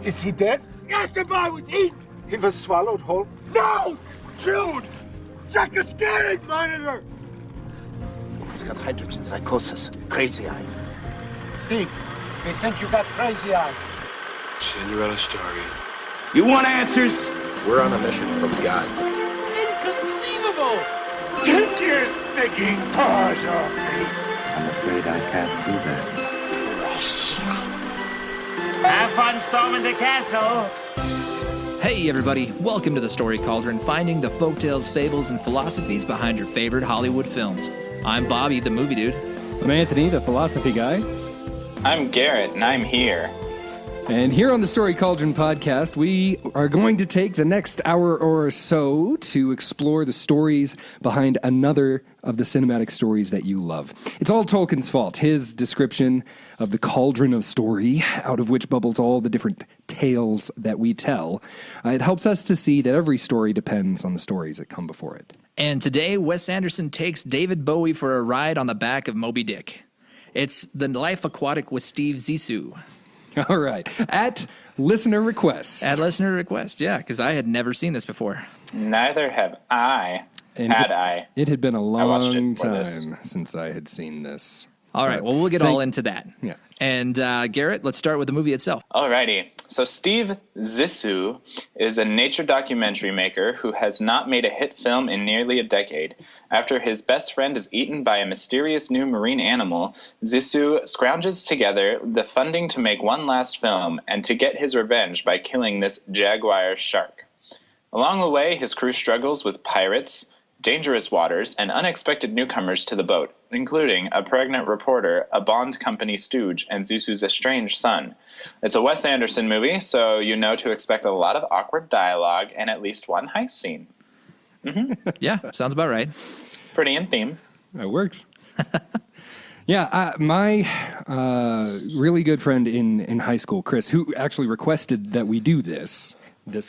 Is he dead? Yes, the boy was eaten. He was swallowed whole? No! Chewed! Check the scanning monitor! He's got hydrogen psychosis. Crazy eye. Steve, they think you got crazy eye. Cinderella story. You want answers? We're on a mission from God. Inconceivable! Take your stinking paws off me! I'm afraid I can't do that. Have fun storming the castle! Hey everybody, welcome to the Story Cauldron, finding the folktales, fables, and philosophies behind your favorite Hollywood films. I'm Bobby, the movie dude. I'm Anthony, the philosophy guy. I'm Garrett, and I'm here. And here on the Story Cauldron podcast, we are going to take the next hour or so to explore the stories behind another of the cinematic stories that you love. It's all Tolkien's fault, his description of the cauldron of story, out of which bubbles all the different tales that we tell. It helps us to see that every story depends on the stories that come before it. And today, Wes Anderson takes David Bowie for a ride on the back of Moby Dick. It's the Life Aquatic with Steve Zissou. All right. At listener request. At listener request, yeah, because I had never seen this before. Neither have I. It had been a long time since I had seen this. All right, well, we'll get all into that. Yeah. And Garrett, let's start with the movie itself. Alrighty. So Steve Zissou is a nature documentary maker who has not made a hit film in nearly a decade. After his best friend is eaten by a mysterious new marine animal, Zissou scrounges together the funding to make one last film and to get his revenge by killing this jaguar shark. Along the way, his crew struggles with pirates, dangerous waters, and unexpected newcomers to the boat, including a pregnant reporter, a Bond company stooge, and Zissou's estranged son. It's a Wes Anderson movie, so you know to expect a lot of awkward dialogue and at least one heist scene. Mm-hmm. Yeah, sounds about right. Pretty in theme. That works. Yeah, my really good friend in high school, Chris, who actually requested that we do this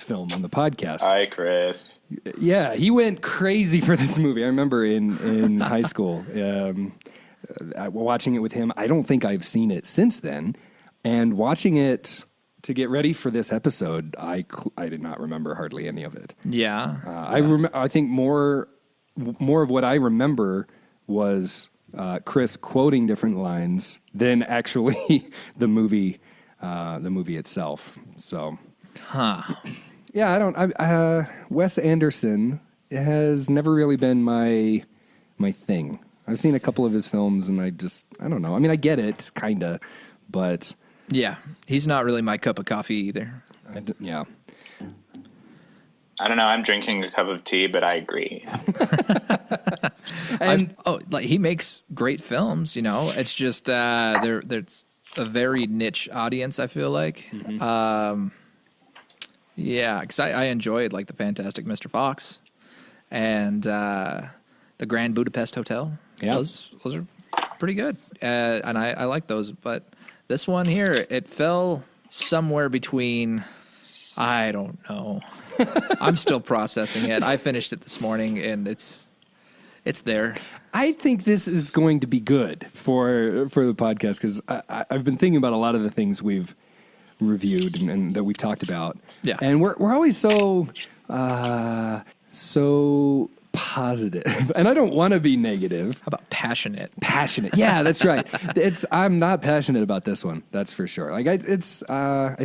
film on the podcast. Hi, Chris. Yeah, he went crazy for this movie. I remember in high school watching it with him. I don't think I've seen it since then. And watching it to get ready for this episode, I did not remember hardly any of it. Yeah. I think more of what I remember was Chris quoting different lines than actually the movie itself. So. Huh. Yeah, Wes Anderson has never really been my thing. I've seen a couple of his films and I don't know. I mean, I get it, kind of, but... Yeah, he's not really my cup of coffee either. Yeah. I don't know, I'm drinking a cup of tea, but I agree. And he makes great films, you know. It's just, there's a very niche audience, I feel like. Mm-hmm. Yeah, because I enjoyed like the Fantastic Mr. Fox and the Grand Budapest Hotel. Yeah. Those are pretty good, and I like those. But this one here, it fell somewhere between. I don't know. I'm still processing it. I finished it this morning, and it's there. I think this is going to be good for the podcast because I've been thinking about a lot of the things we've reviewed and that we've talked about. Yeah. And we're always so positive. And I don't want to be negative. How about passionate? Passionate. Yeah, that's right. I'm not passionate about this one. That's for sure. Like I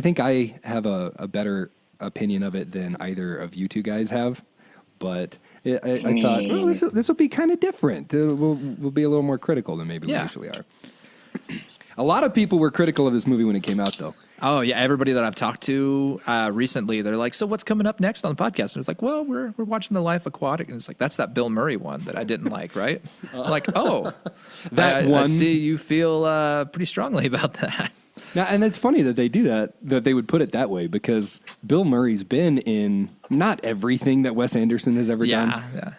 think I have a better opinion of it than either of you two guys have. But I thought, well, this will be kind of different. We'll be a little more critical than maybe we usually are. A lot of people were critical of this movie when it came out, though. Oh, yeah. Everybody that I've talked to recently, they're like, so what's coming up next on the podcast? And it's like, well, we're watching The Life Aquatic. And it's like, that's that Bill Murray one that I didn't like, right? I'm like, oh. That one. I see you feel pretty strongly about that. Now, and it's funny that they do that they would put it that way, because Bill Murray's been in not everything that Wes Anderson has ever done. Yeah.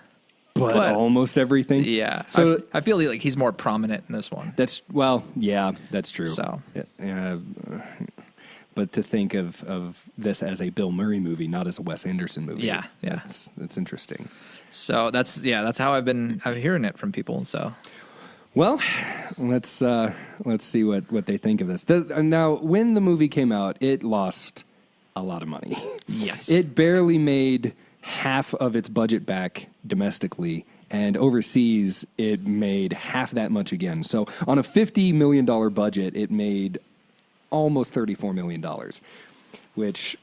But almost everything. Yeah. So I feel like he's more prominent in this one. That's true. So, but to think of this as a Bill Murray movie, not as a Wes Anderson movie. Yeah. That's interesting. So that's how I'm hearing it from people. So, well, let's see what they think of this. Now, when the movie came out, it lost a lot of money. Yes. It barely made half of its budget back domestically, and overseas it made half that much again. So on a $50 million budget, it made almost $34 million, which,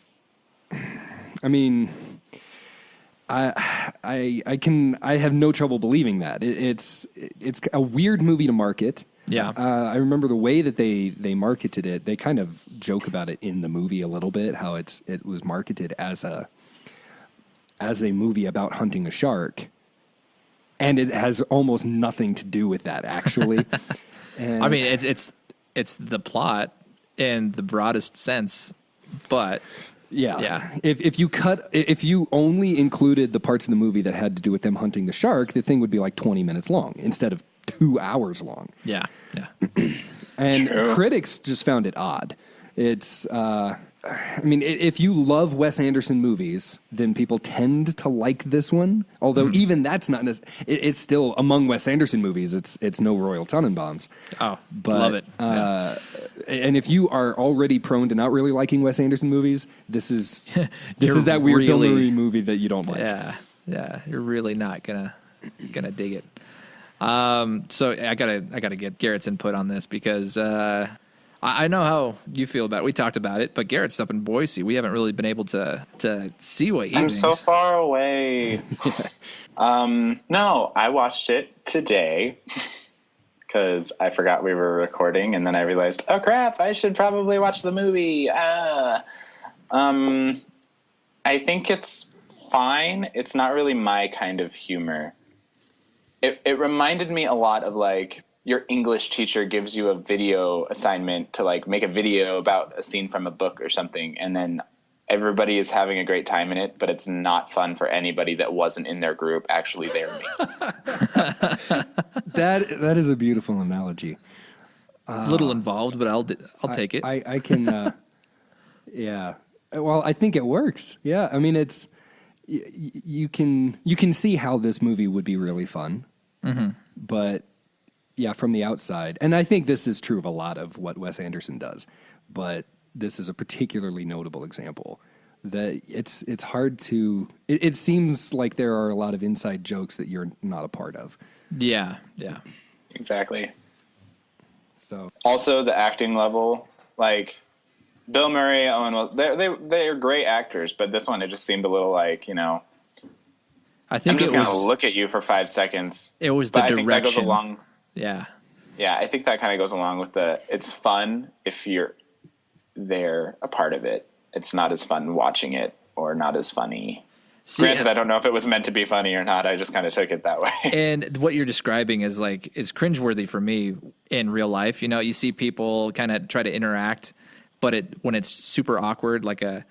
I mean, I have no trouble believing that. It's a weird movie to market. Yeah. I remember the way that they marketed it. They kind of joke about it in the movie a little bit, how it was marketed as a movie about hunting a shark, and it has almost nothing to do with that, actually. And I mean, it's the plot in the broadest sense, but yeah. If you only included the parts of the movie that had to do with them hunting the shark, the thing would be like 20 minutes long instead of 2 hours long. Yeah. And critics just found it odd. It's, I mean, if you love Wes Anderson movies, then people tend to like this one. Although even that's not, it's still among Wes Anderson movies. It's no Royal Tenenbaums. Oh, but, love it. And if you are already prone to not really liking Wes Anderson movies, this is that weird Bill Murray movie that you don't like. Yeah. You're really not gonna dig it. So I gotta get Garrett's input on this because I know how you feel about it. We talked about it, but Garrett's up in Boise. We haven't really been able to see what he thinks. I'm so far away. No, I watched it today because I forgot we were recording, and then I realized, oh crap, I should probably watch the movie. I think it's fine. It's not really my kind of humor. It reminded me a lot of like your English teacher gives you a video assignment to like make a video about a scene from a book or something, and then everybody is having a great time in it, but it's not fun for anybody that wasn't in their group actually there. That is a beautiful analogy. A little involved, but I'll take it. I can. Yeah. Well, I think it works. Yeah. I mean, it's you can see how this movie would be really fun, but. Yeah, from the outside. And I think this is true of a lot of what Wes Anderson does. But this is a particularly notable example that it's hard to... It seems like there are a lot of inside jokes that you're not a part of. Yeah. Exactly. So also the acting level, like Bill Murray, Owen Wilson, they're great actors, but this one, it just seemed a little like, I think I'm just going to look at you for 5 seconds. It was the direction. I think that goes along... Yeah, I think that kind of goes along with it's fun if you're there, a part of it. It's not as fun watching it or not as funny. Granted, I don't know if it was meant to be funny or not. I just kind of took it that way. And what you're describing is cringeworthy for me in real life. You see people kind of try to interact, but when it's super awkward, like a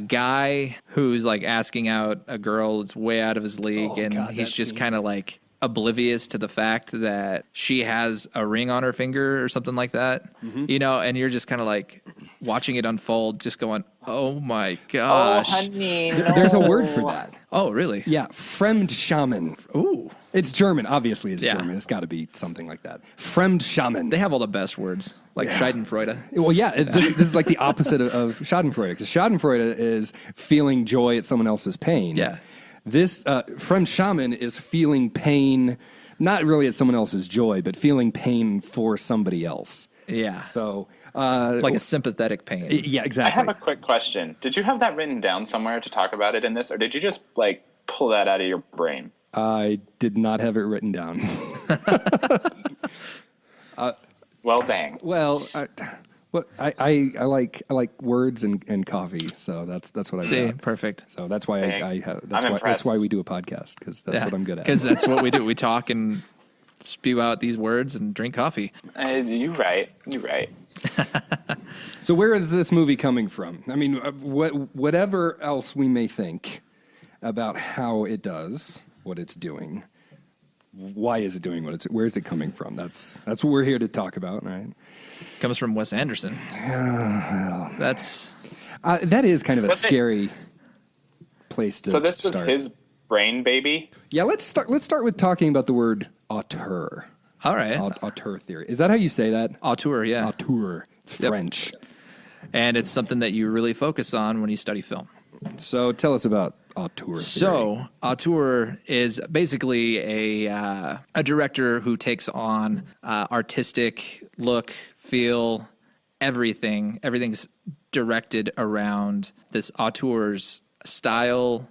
guy who's like asking out a girl that's way out of his league, he's just kind of like oblivious to the fact that she has a ring on her finger or something like that, and you're just kind of like watching it unfold, just going, oh my gosh. Oh, honey, no. There's a word for that. Oh, really? Yeah, Fremdschämen. Ooh. It's German. Obviously, it's German. It's got to be something like that. Fremdschämen. They have all the best words, like Schadenfreude. Well, yeah, this is like the opposite of Schadenfreude. Because Schadenfreude is feeling joy at someone else's pain. Yeah. This Fremdschämen is feeling pain, not really at someone else's joy, but feeling pain for somebody else. Yeah. So, like a sympathetic pain. Yeah, exactly. I have a quick question. Did you have that written down somewhere to talk about it in this, or did you just like pull that out of your brain? I did not have it written down. Well, dang. Well, I like words and coffee, so that's what I see. got. Perfect. So that's why that's why we do a podcast, because that's what I'm good at. Because that's what we do. We talk and spew out these words and drink coffee. You're right. So where is this movie coming from? I mean, whatever else we may think about how it does what it's doing, why is it doing what it's? Where is it coming from? That's what we're here to talk about, right? Comes from Wes Anderson. That's that is kind of a scary place to. So this start. is his brain baby. Yeah, let's start with talking about the word auteur. All right. Auteur theory. Is that how you say that? Auteur, yeah. Auteur. It's French. And it's something that you really focus on when you study film. So tell us about Auteur. So, Auteur is basically a director who takes on artistic look, feel, everything. Everything's directed around this auteur's style,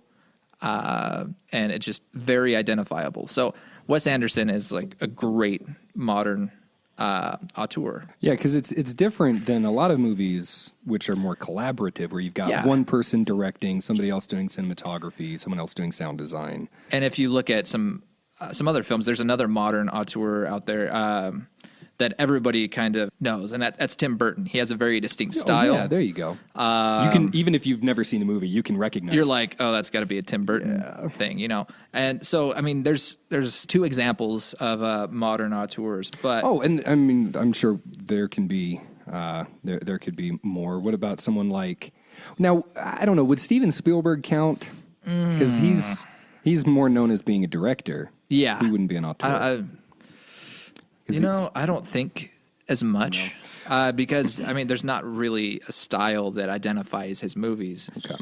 and it's just very identifiable. So, Wes Anderson is like a great modern auteur. Yeah, because it's different than a lot of movies which are more collaborative, where you've got one person directing, somebody else doing cinematography, someone else doing sound design. And if you look at some other films, there's another modern auteur out there that everybody kind of knows, and that's Tim Burton. He has a very distinct style. Yeah, there you go. You can, even if you've never seen the movie, you can recognize. You're like, oh, that's got to be a Tim Burton thing, you know. And so, I mean, there's two examples of modern auteurs, but and I mean, I'm sure there can be there could be more. What about someone like? Now, I don't know. Would Steven Spielberg count? Because he's more known as being a director. Yeah, he wouldn't be an auteur. I don't think as much because, I mean, there's not really a style that identifies his movies. Okay.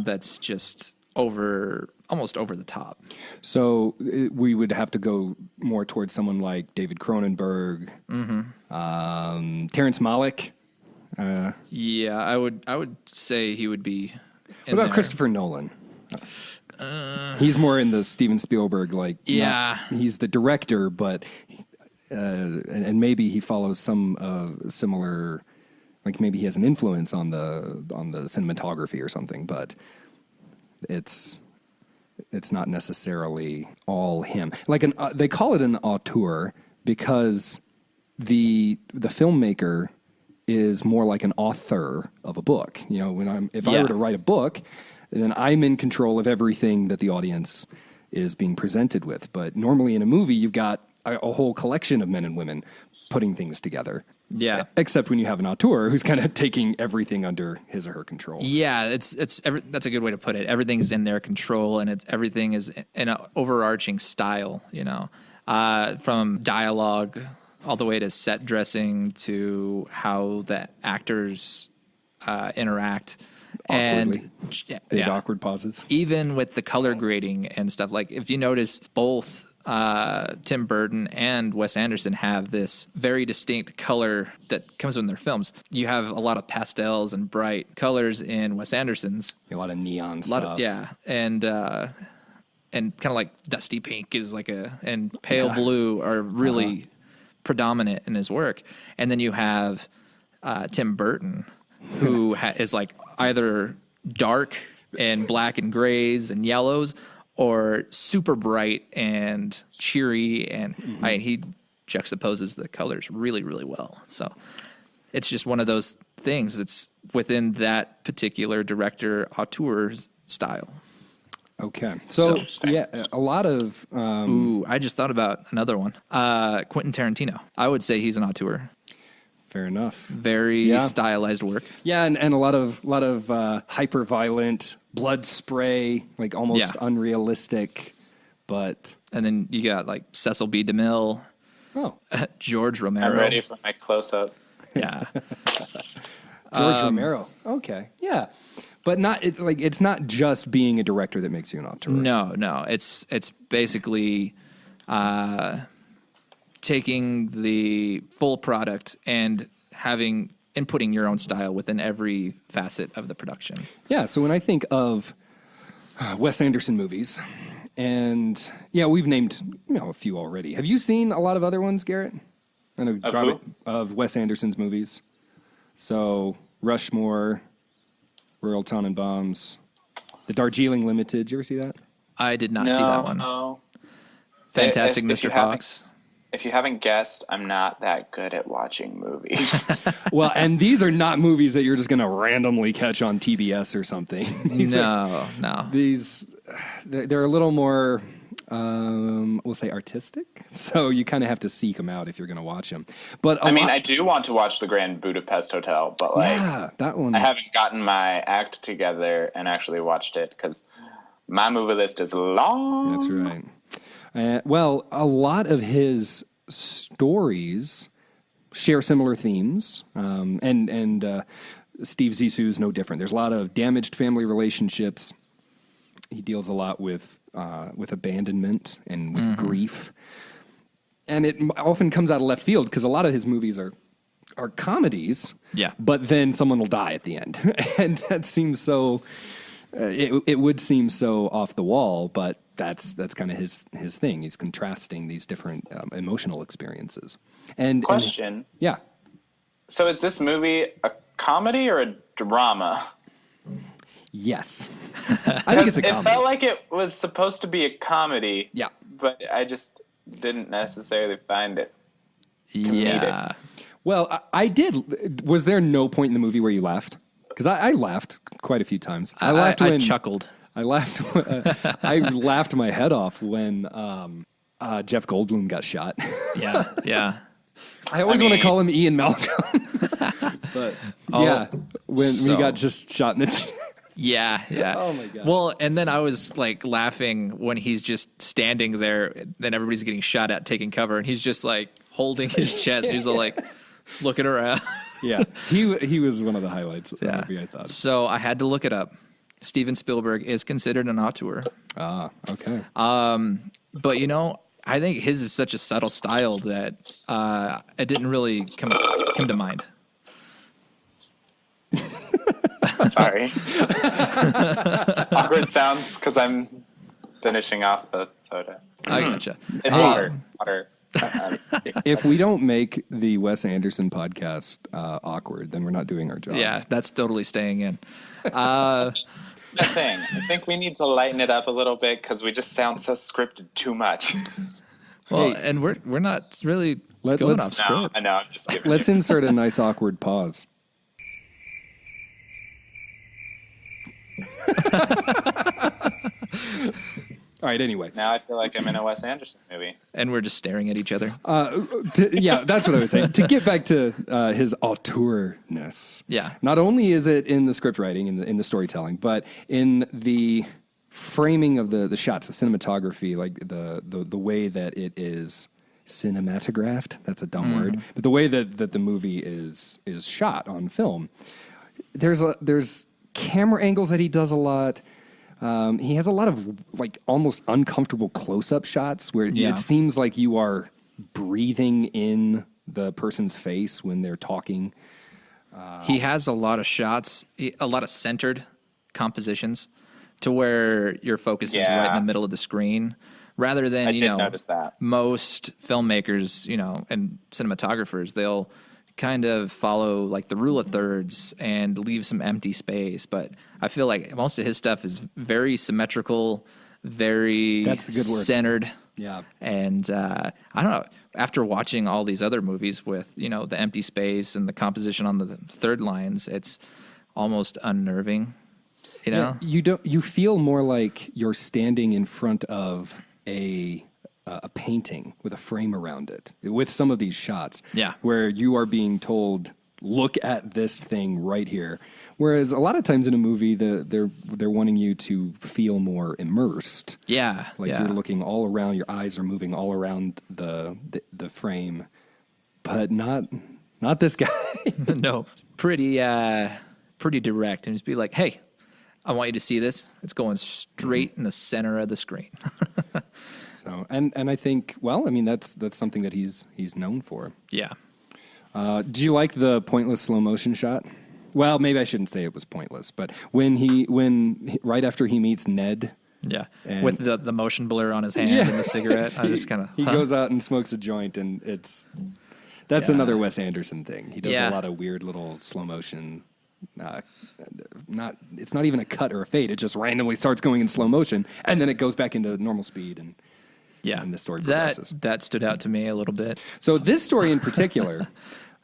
That's just almost over the top. So we would have to go more towards someone like David Cronenberg, Terrence Malick. Yeah, I would say he would be. What about Christopher Nolan? He's more in the Steven Spielberg, like, he's the director, but and maybe he follows some similar, like maybe he has an influence on the cinematography or something, but it's not necessarily all him. Like they call it an auteur because the filmmaker is more like an author of a book. You know, if I were to write a book, then I'm in control of everything that the audience is being presented with. But normally in a movie, you've got a whole collection of men and women putting things together. Yeah. Except when you have an auteur who's kind of taking everything under his or her control. Yeah, that's a good way to put it. Everything's in their control, and everything is in an overarching style, you know, from dialogue all the way to set dressing to how the actors interact. Awkwardly. And big awkward pauses. Even with the color grading and stuff, like if you notice, both Tim Burton and Wes Anderson have this very distinct color that comes in their films. You have a lot of pastels and bright colors in Wes Anderson's. A lot of neon stuff. And kind of like dusty pink is like and pale blue are really predominant in his work. And then you have Tim Burton, who is like either dark and black and grays and yellows, or super bright and cheery, and he juxtaposes the colors really, really well. So it's just one of those things that's within that particular director auteur's style. Okay. So a lot of... I just thought about another one. Quentin Tarantino. I would say he's an auteur. Fair enough. Very stylized work. Yeah, and a lot of hyper violent blood spray, like almost unrealistic, but and then you got like Cecil B. DeMille. George Romero. I'm ready for my close up. Yeah. George Romero. Okay. Yeah. But it's not just being a director that makes you an auteur. No. It's basically taking the full product and inputting your own style within every facet of the production. Yeah, so when I think of Wes Anderson movies, and we've named a few already. Have you seen a lot of other ones, Garrett? I know of Wes Anderson's movies. So Rushmore, Royal Tenenbaums, The Darjeeling Limited. Did you ever see that? I did not see that one. No. Fantastic Mr. Fox. If you haven't guessed, I'm not that good at watching movies. Well, and these are not movies that you're just going to randomly catch on TBS or something. No. They're a little more, we'll say, artistic. So you kind of have to seek them out if you're going to watch them. But I do want to watch The Grand Budapest Hotel, but that one. I haven't gotten my act together and actually watched it because my movie list is long. That's right. Well, a lot of his stories share similar themes, and Steve Zissou is no different. There's a lot of damaged family relationships. He deals a lot with abandonment and with grief. And it often comes out of left field because a lot of his movies are comedies. Yeah. But then someone will die at the end. And that seems so, it would seem so off the wall, but that's kind of his thing. He's contrasting these different emotional experiences. Question. Yeah. So is this movie a comedy or a drama? Yes. I think it's a comedy. It felt like it was supposed to be a comedy. Yeah. But I just didn't necessarily find it comedic. Yeah. Well, I did. Was there no point in the movie where you laughed? Because I laughed quite a few times. I laughed when I chuckled. I laughed. I laughed my head off when Jeff Goldblum got shot. Yeah, yeah. I always want to call him Ian Malcolm, but when he got just shot in the chest. Yeah, yeah. Oh my gosh. Well, and then I was like laughing when he's just standing there, then everybody's getting shot at, taking cover, and he's just like holding his chest. He's all like looking around. Yeah, he was one of the highlights of the movie, I thought. So I had to look it up. Steven Spielberg is considered an auteur. Ah, okay. But, you know, I think his is such a subtle style that it didn't really come to mind. Sorry. Awkward sounds because I'm finishing off the soda. I gotcha. It's water. If we don't make the Wes Anderson podcast awkward, then we're not doing our jobs. Yeah, that's totally staying in. It's the thing. I think we need to lighten it up a little bit because we just sound so scripted too much. Well, and we're not really going off script. No, I know. I'm just kidding. Let's insert a nice awkward pause. All right, anyway. Now I feel like I'm in a Wes Anderson movie. And we're just staring at each other. Yeah, that's what I was saying. To get back to his auteurness. Yeah. Not only is it in the script writing, in the storytelling, but in the framing of the shots, the cinematography, like the way that it is cinematographed. That's a dumb word. But the way that the movie is shot on film. There's camera angles that he does a lot. He has a lot of like almost uncomfortable close-up shots where it seems like you are breathing in the person's face when they're talking. He has a lot of shots, a lot of centered compositions to where your focus is right in the middle of the screen rather than, notice that. Most filmmakers, and cinematographers, they'll kind of follow like the rule of thirds and leave some empty space. But I feel like most of his stuff is very symmetrical, very That's the good word. Centered. Yeah. And I don't know, after watching all these other movies with, the empty space and the composition on the third lines, it's almost unnerving, Yeah, you feel more like you're standing in front of a painting with a frame around it with some of these shots. Yeah. Where you are being told, look at this thing right here. Whereas a lot of times in a movie, they're wanting you to feel more immersed. Yeah. Like you're looking all around, your eyes are moving all around the frame, but not this guy. No, pretty direct, and just be like, hey, I want you to see this. It's going straight in the center of the screen. So, and I think, that's something that he's known for. Yeah. Do you like the pointless slow motion shot? Well, maybe I shouldn't say it was pointless, but when right after he meets Ned, with the motion blur on his hand and the cigarette, I just kind of he goes out and smokes a joint, and that's another Wes Anderson thing. He does a lot of weird little slow motion. It's not even a cut or a fade. It just randomly starts going in slow motion, and then it goes back into normal speed, and the story progresses. That stood out to me a little bit. So this story in particular,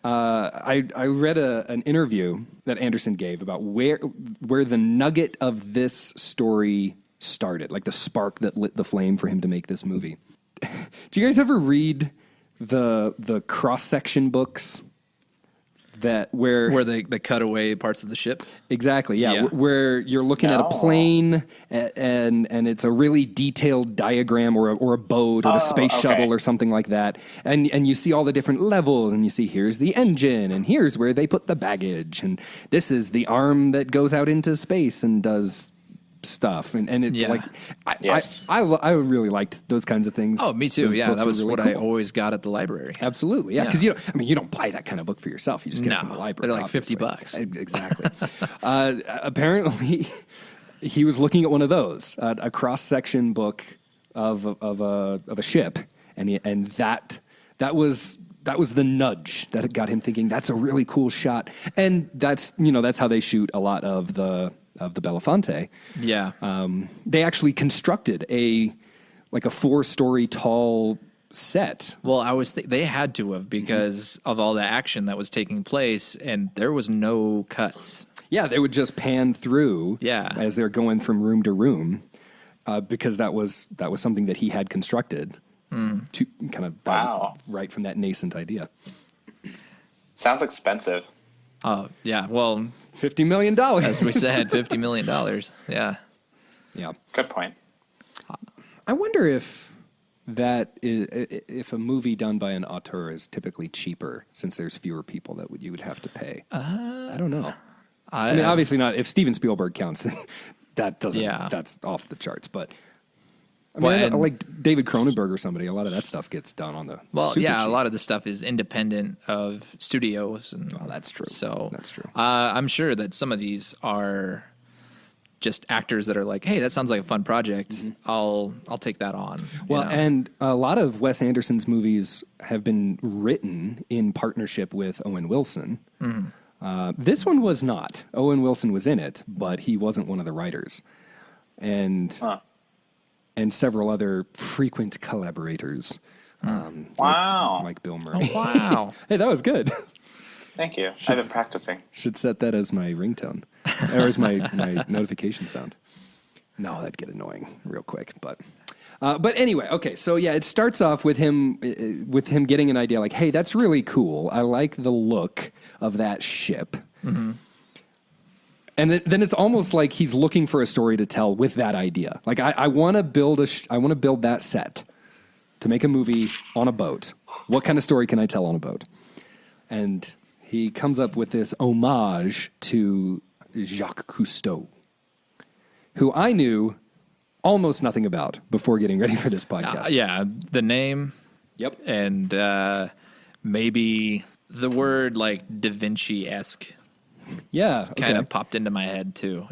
I read an interview that Anderson gave about where the nugget of this story started, like the spark that lit the flame for him to make this movie. Do you guys ever read the cross-section books? where they cut away parts of the ship. Exactly, yeah. Yeah. Where you're looking at a plane and it's a really detailed diagram or a boat or a space shuttle or something like that. And you see all the different levels and you see here's the engine and here's where they put the baggage and this is the arm that goes out into space and does stuff and it I really liked those kinds of things. Oh, me too. Those Yeah, books that were was really what cool. I always got at the library. Absolutely, yeah. Because you don't buy that kind of book for yourself. You just get it from the library. They're like obviously. $50. Exactly. Apparently, he was looking at one of those, a cross section book of a ship, and that was the nudge that got him thinking that's a really cool shot, and that's how they shoot a lot of the Belafonte. Yeah. They actually constructed a 4-story tall set. Well, they had to have because of all the action that was taking place, and there was no cuts. Yeah, they would just pan through. Yeah. As they're going from room to room, because that was something that he had constructed to kind of right from that nascent idea. Sounds expensive. Oh yeah, well, $50 million. as we said, $50 million. Yeah. Yeah. Good point. I wonder if if a movie done by an auteur is typically cheaper since there's fewer people that you would have to pay. I don't know. I mean, obviously not. If Steven Spielberg counts, then that doesn't. Yeah. That's off the charts. But I mean, like David Cronenberg or somebody, a lot of that stuff gets done on the. Well, super yeah, cheap. a lot of the stuff is independent of studios, and that's true. So that's true. I'm sure that some of these are just actors that are like, "Hey, that sounds like a fun project. I'll take that on." Well, and a lot of Wes Anderson's movies have been written in partnership with Owen Wilson. This one was not. Owen Wilson was in it, but he wasn't one of the writers, and several other frequent collaborators. Like Bill Murray. Oh, wow. Hey, that was good. Thank you. I've been practicing. Should set that as my ringtone, or as my notification sound. No, that'd get annoying real quick. But anyway, okay. So yeah, it starts off with him getting an idea like, hey, that's really cool. I like the look of that ship. And then it's almost like he's looking for a story to tell with that idea. Like I want to build that set to make a movie on a boat. What kind of story can I tell on a boat? And he comes up with this homage to Jacques Cousteau, who I knew almost nothing about before getting ready for this podcast. Yeah, the name. Yep. And maybe the word like Da Vinci-esque. Yeah, kind of popped into my head too,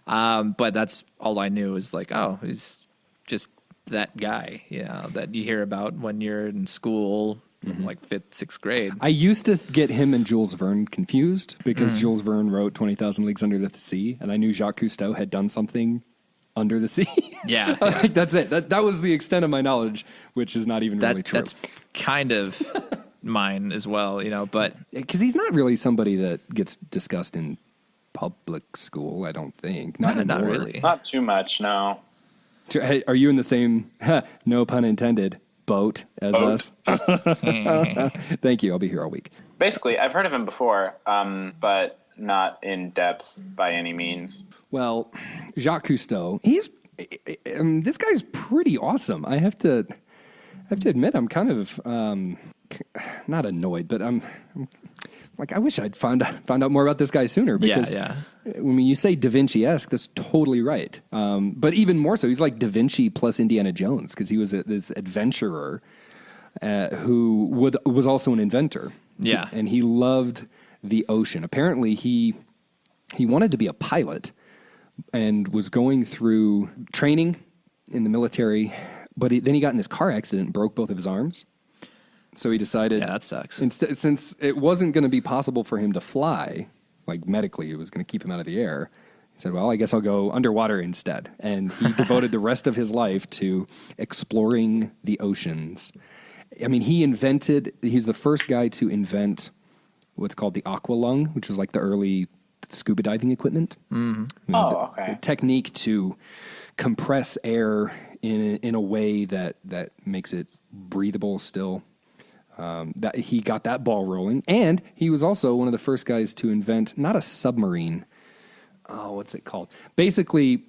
but that's all I knew is like, oh, he's just that guy, that you hear about when you're in school, like 5th, 6th grade. I used to get him and Jules Verne confused because Jules Verne wrote 20,000 Leagues Under the Sea, and I knew Jacques Cousteau had done something under the sea. Yeah. Like, that's it. That was the extent of my knowledge, which is not even really true. That's kind of mine as well, but because he's not really somebody that gets discussed in public school, I don't think. Not really. Not too much, no. Hey, are you in the same, no pun intended, boat as us? Thank you. I'll be here all week. Basically, I've heard of him before, but not in depth by any means. Well, Jacques Cousteau, this guy's pretty awesome. I have to admit, I'm kind of not annoyed, but I'm like, I wish I'd found out more about this guy sooner. Because when you say Da Vinci-esque, that's totally right. But even more so, he's like Da Vinci plus Indiana Jones, because he was this adventurer who was also an inventor. Yeah, and he loved the ocean. Apparently, he wanted to be a pilot and was going through training in the military, but then he got in this car accident and broke both of his arms. So he decided, yeah, that sucks. Since it wasn't going to be possible for him to fly, like medically, it was going to keep him out of the air. He said, well, I guess I'll go underwater instead. And he devoted the rest of his life to exploring the oceans. I mean, he's the first guy to invent what's called the aqua lung, which was like the early scuba diving equipment. Mm-hmm. The technique to compress air in a way that makes it breathable still. that he got that ball rolling. And he was also one of the first guys to invent, not a submarine. Oh, what's it called? Basically,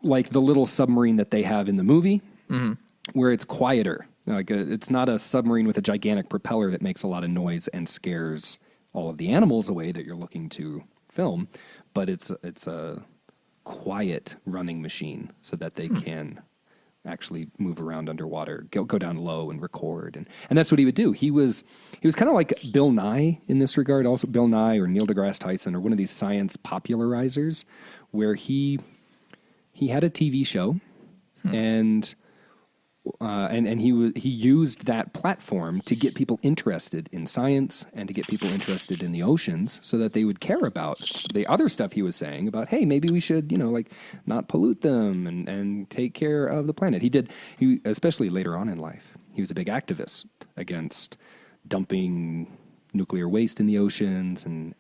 like the little submarine that they have in the movie, where it's quieter. Like it's not a submarine with a gigantic propeller that makes a lot of noise and scares all of the animals away that you're looking to film, but it's a quiet running machine so that they can actually move around underwater, go down low and record, and that's what he would do. He was kind of like Bill Nye in this regard, also Bill Nye or Neil deGrasse Tyson or one of these science popularizers, where he had a TV show and he used that platform to get people interested in science and to get people interested in the oceans so that they would care about the other stuff he was saying about, hey, maybe we should, not pollute them and take care of the planet. He especially later on in life, he was a big activist against dumping nuclear waste in the oceans and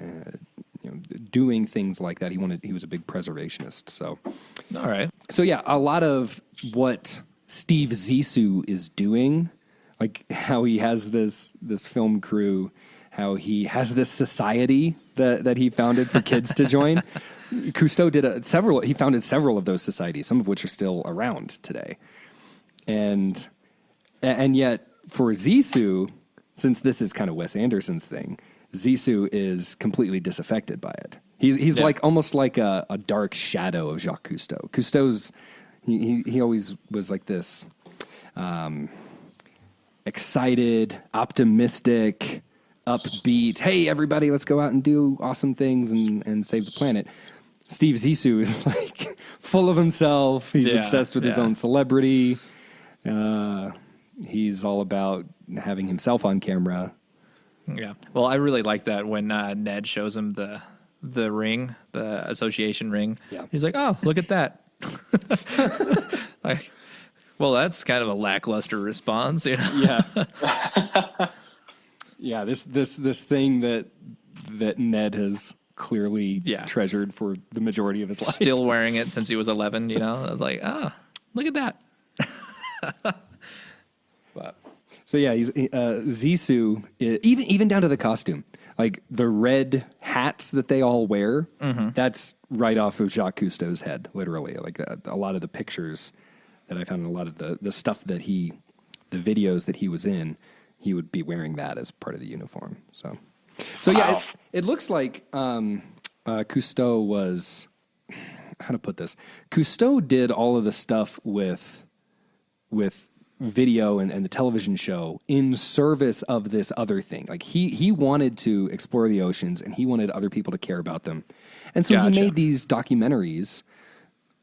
doing things like that. He was a big preservationist. So, all right. So yeah, a lot of what Steve Zissou is doing, like how he has this film crew, how he has this society that he founded for kids to join. Cousteau he founded several of those societies, some of which are still around today. And yet for Zissou, since this is kind of Wes Anderson's thing, Zissou is completely disaffected by it. He's like almost like a dark shadow of Jacques Cousteau. Cousteau's He always was like this excited, optimistic, upbeat. Hey, everybody, let's go out and do awesome things and save the planet. Steve Zissou is like full of himself. He's obsessed with his own celebrity. He's all about having himself on camera. Yeah. Well, I really like that when Ned shows him the ring, the association ring. Yeah. He's like, oh, look at that. Like, well, that's kind of a lackluster response, Yeah. Yeah. This thing that Ned has clearly treasured for the majority of his life. Still wearing it since he was 11. I was like, look at that. But so yeah, he's Zissou. Even down to the costume. Like the red hats that they all wear, that's right off of Jacques Cousteau's head, literally. Like a lot of the pictures that I found, a lot of the stuff that the videos that he was in, he would be wearing that as part of the uniform. So yeah, it looks like Cousteau was, how to put this? Cousteau did all of the stuff with video and the television show in service of this other thing. Like he wanted to explore the oceans and he wanted other people to care about them. And so he made these documentaries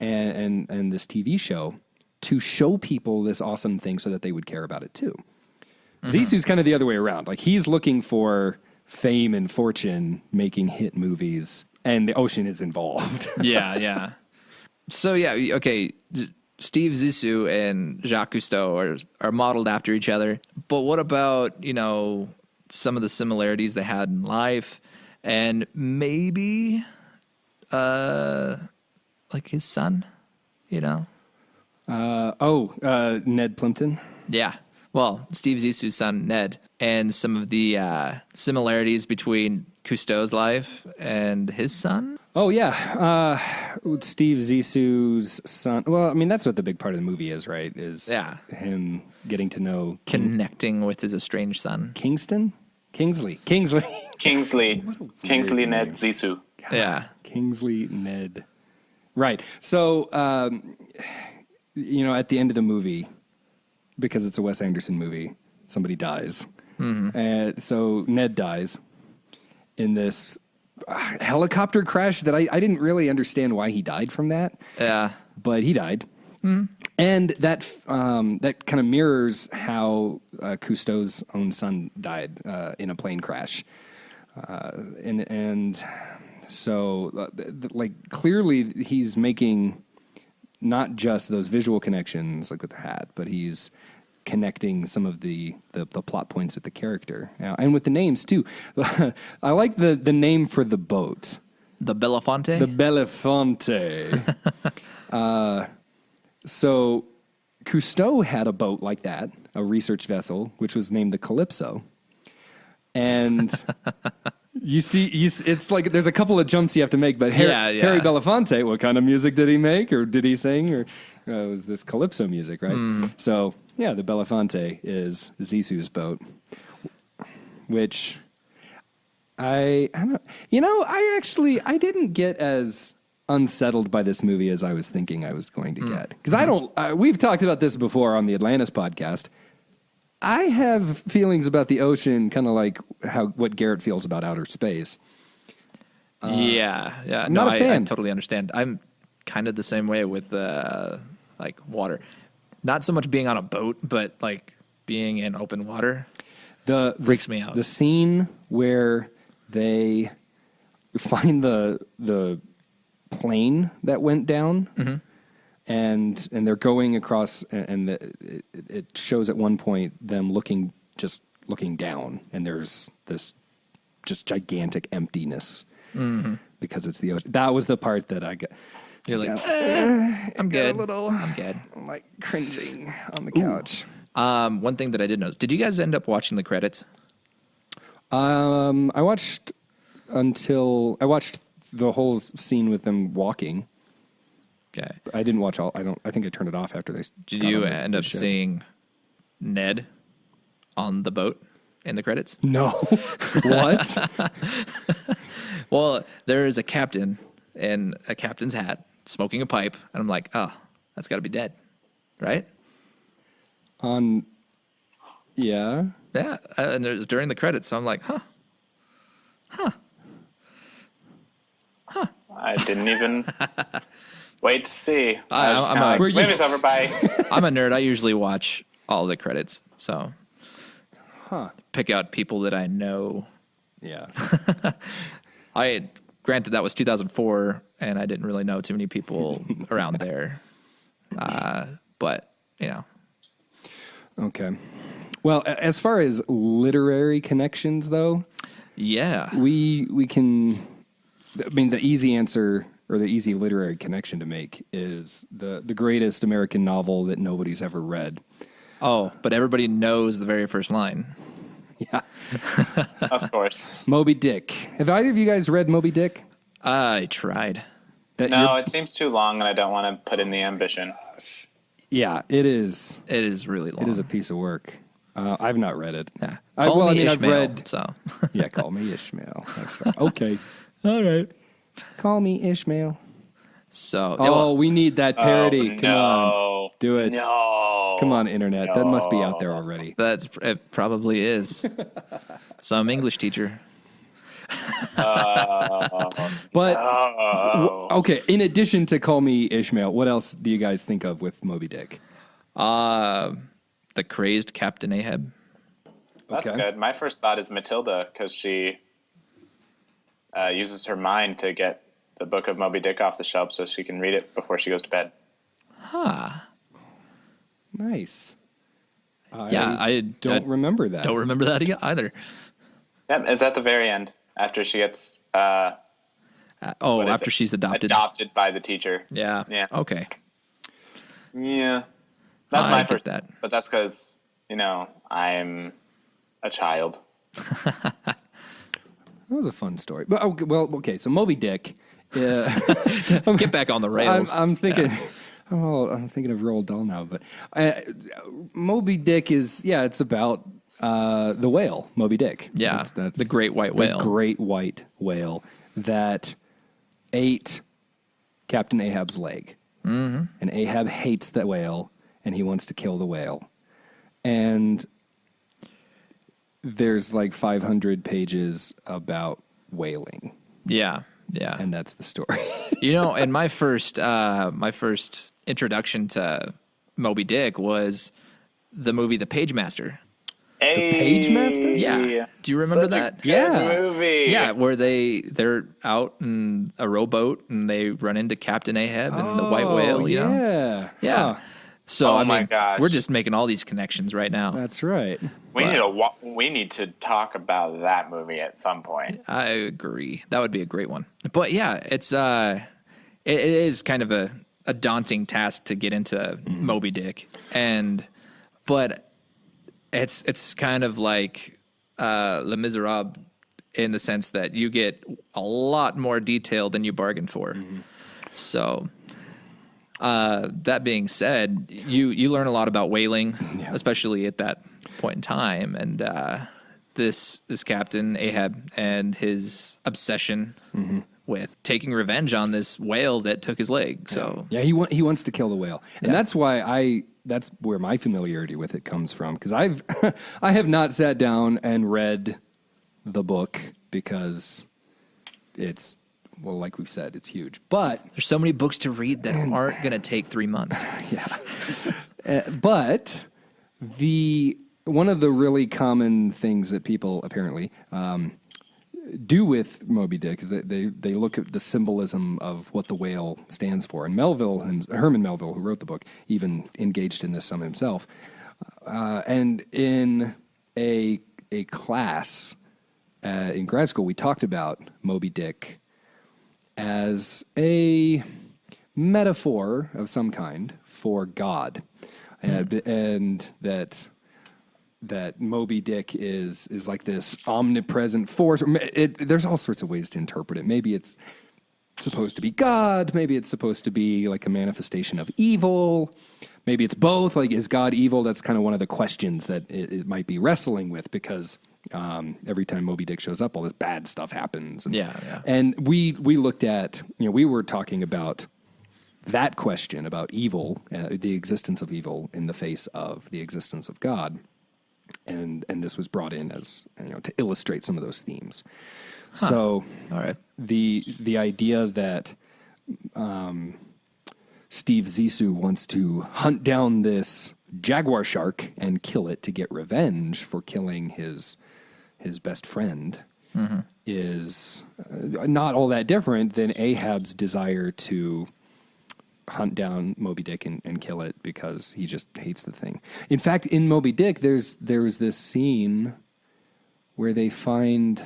and this TV show to show people this awesome thing so that they would care about it too. Zissou's kind of the other way around. Like he's looking for fame and fortune making hit movies and the ocean is involved. Yeah. So yeah, okay. Steve Zissou and Jacques Cousteau are modeled after each other. But what about, some of the similarities they had in life and maybe like his son, Ned Plimpton? Yeah. Well, Steve Zissou's son, Ned, and some of the similarities between Cousteau's life and his son. Oh, yeah. Steve Zissou's son. Well, I mean, that's what the big part of the movie is, right? Is him getting to know... Connecting with his estranged son. Kingsley. Kingsley Ned Zissou. God, yeah. Kingsley Ned. Right. So, at the end of the movie, because it's a Wes Anderson movie, somebody dies. And so Ned dies in this helicopter crash that I didn't really understand why he died from that. Yeah. But he died. And that kind of mirrors how Cousteau's own son died in a plane crash. And so clearly he's making not just those visual connections like with the hat, but he's connecting some of the plot points with the character and with the names too. I like the name for the boat. The Belafonte? The Belafonte. So Cousteau had a boat like that, a research vessel, which was named the Calypso. and it's like there's a couple of jumps you have to make. But Harry Belafonte, what kind of music did he make, or did he sing, or was this calypso music, right? So yeah, the Belafonte is Zissou's boat, which I don't. I didn't get as unsettled by this movie as I was thinking I was going to get, because I don't. We've talked about this before on the Atlantis podcast. I have feelings about the ocean, kind of like what Garrett feels about outer space. Yeah. I'm not a fan. I totally understand. I'm kind of the same way with like water. Not so much being on a boat, but like being in open water freaks me out. The scene where they find the plane that went down. And they're going across, and it shows at one point them looking down, and there's this just gigantic emptiness because it's the ocean. That was the part that I got. You're like, I'm good. I'm good. I'm like cringing on the couch. One thing that I did notice: did you guys end up watching the credits? I watched the whole scene with them walking. Okay. I didn't watch all. I think I turned it off after they. Did you end up seeing Ned on the boat in the credits? No. What? Well, there is a captain in a captain's hat smoking a pipe, and I'm like, oh, that's got to be Ned, right? Yeah. Yeah, and it was during the credits, so I'm like, huh. I didn't even wait to see. Movie's over, bye. I'm a nerd. I usually watch all the credits, so pick out people that I know. Yeah. Granted, that was 2004, and I didn't really know too many people around there. But, Okay. Well, as far as literary connections, though, yeah, we can. I mean, the easy answer or the easy literary connection to make is the greatest American novel that nobody's ever read. Oh, but everybody knows the very first line. Yeah. Of course. Moby Dick. Have either of you guys read Moby Dick? I tried. No, it seems too long, and I don't want to put in the ambition. Yeah, it is. It is really long. It is a piece of work. I've not read it. Yeah. Call me Ishmael, I've read. So. Yeah, call me Ishmael. That's right. Okay. All right. Call me Ishmael. So. We need that parody. Come on. Do it. No. Come on, internet. That must be out there already. It probably is. Some English teacher. But okay, in addition to Call Me Ishmael, what else do you guys think of with Moby Dick? The crazed Captain Ahab. That's good. My first thought is Matilda, because she uses her mind to get the book of Moby Dick off the shelf so she can read it before she goes to bed. Nice. I don't remember that. Don't remember that either. Yep, it's at the very end after she gets after she's adopted by the teacher. Yeah. Okay. Yeah. That's my first that. But that's because, I'm a child. That was a fun story. But okay, so Moby Dick. Get back on the rails. I'm thinking. Yeah. I'm thinking of Roald Dahl now, but Moby Dick is it's about the whale, Moby Dick. Yeah, that's the great white whale. The great white whale that ate Captain Ahab's leg, and Ahab hates that whale, and he wants to kill the whale, and there's like 500 pages about whaling. Yeah. And that's the story. And my first introduction to Moby Dick was the movie The Pagemaster. The Pagemaster? Yeah. Do you remember that? Movie. Yeah, where they're out in a rowboat and they run into Captain Ahab and the white whale, you know? Yeah. Huh. So, my gosh. We're just making all these connections right now. That's right. We need to talk about that movie at some point. I agree. That would be a great one. But yeah, it's it is kind of a daunting task to get into Moby Dick, but it's kind of like Les Miserables in the sense that you get a lot more detail than you bargained for. So, that being said, you learn a lot about whaling, especially at that point in time, and this captain Ahab and his obsession with taking revenge on this whale that took his leg. So he wants to kill the whale, and that's why that's where my familiarity with it comes from, because I have not sat down and read the book because it's, well, like we've said, it's huge. But there's so many books to read that aren't going to take 3 months. But one of the really common things that people apparently do with Moby Dick is that they look at the symbolism of what the whale stands for. And Herman Melville, who wrote the book, even engaged in this some himself. And in a class in grad school, we talked about Moby Dick as a metaphor of some kind for God, and that Moby Dick is like this omnipresent force. There's all sorts of ways to interpret it. Maybe it's supposed to be God. Maybe it's supposed to be like a manifestation of evil. Maybe it's both. Like, is God evil? That's kind of one of the questions that it might be wrestling with, because every time Moby Dick shows up, all this bad stuff happens. And, and we looked at, we were talking about that question about evil, the existence of evil in the face of the existence of God. And this was brought in as, to illustrate some of those themes. So all right. The idea that Steve Zissou wants to hunt down this jaguar shark and kill it to get revenge for killing his best friend is not all that different than Ahab's desire to hunt down Moby Dick and kill it because he just hates the thing. In fact, in Moby Dick, there's this scene where they find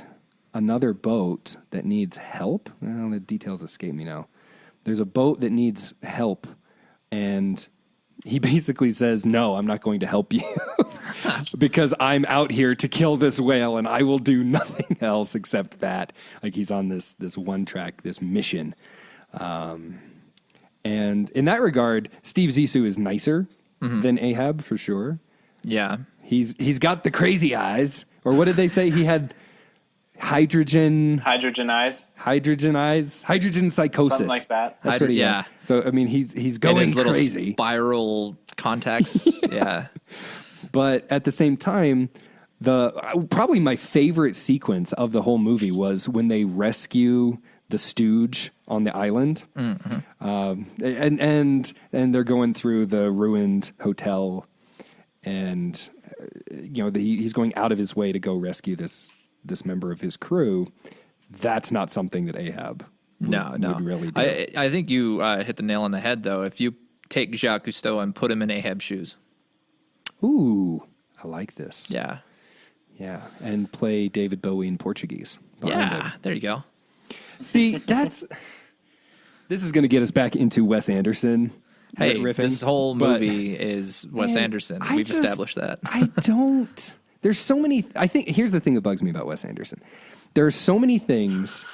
another boat that needs help. Well, the details escape me now. There's a boat that needs help, and he basically says, "No, I'm not going to help you because I'm out here to kill this whale, and I will do nothing else except that." Like, he's on this one track, this mission. And in that regard, Steve Zissou is nicer than Ahab, for sure. Yeah. He's got the crazy eyes. Or what did they say? He had hydrogen eyes, hydrogen psychosis. Something like that. That's what he had. So, I mean, he's going his little crazy. Spiral contacts. Yeah. But at the same time, probably my favorite sequence of the whole movie was when they rescue the stooge on the island, and they're going through the ruined hotel, and he's going out of his way to go rescue this member of his crew. That's not something that Ahab would really do. I think you hit the nail on the head, though. If you take Jacques Cousteau and put him in Ahab's shoes. Ooh, I like this. Yeah. Yeah, and play David Bowie in Portuguese. Yeah, there you go. See, this is going to get us back into Wes Anderson. Hey, riffing, this whole movie is Wes Anderson. We've established that. There's so many. I think here's the thing that bugs me about Wes Anderson. There are so many things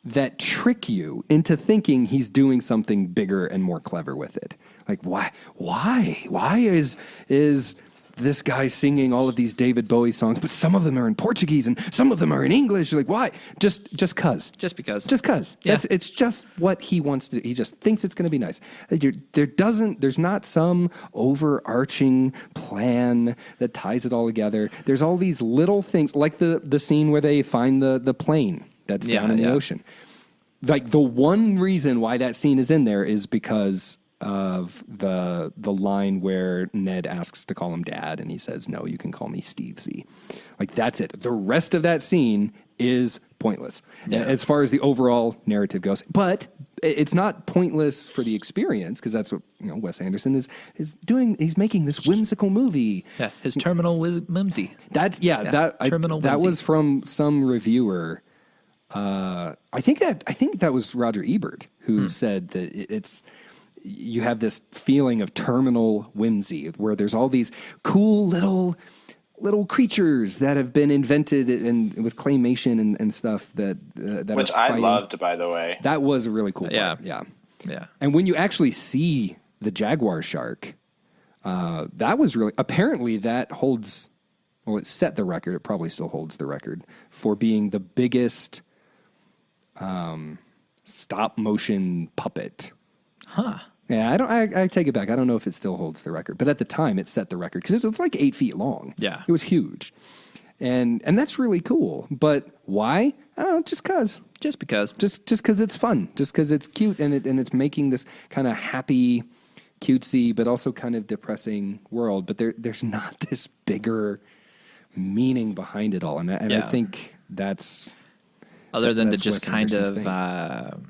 that trick you into thinking he's doing something bigger and more clever with it. Like, why is this guy singing all of these David Bowie songs, but some of them are in Portuguese and some of them are in English? You're like, why? Just because. Just because. Just because. Yeah. It's just what he wants to do. He just thinks it's going to be nice. There's not some overarching plan that ties it all together. There's all these little things, like the scene where they find the plane that's down in the ocean. Like, the one reason why that scene is in there is because of the line where Ned asks to call him Dad, and he says, "No, you can call me Steve Z." Like, that's it. The rest of that scene is pointless as far as the overall narrative goes. But it's not pointless for the experience, because that's what Wes Anderson is doing. He's making this whimsical movie. Yeah, his terminal whimsy. That was from some reviewer. I think that was Roger Ebert who said that you have this feeling of terminal whimsy where there's all these cool little little creatures that have been invented with claymation and stuff that which are fighting. I loved, by the way. That was a really cool part. Yeah. And when you actually see the jaguar shark, that was really, apparently that holds, well, it set the record. It probably still holds the record for being the biggest stop motion puppet. Huh. Yeah, I take it back. I don't know if it still holds the record, but at the time it set the record because it's like 8 feet long. Yeah. It was huge. And that's really cool. But why? I don't know, just because. Just because. Just because it's fun. Just because it's cute and it's making this kind of happy, cutesy, but also kind of depressing world. But there's not this bigger meaning behind it all. And I think that's... Other than to that's just Wes kind Anderson's of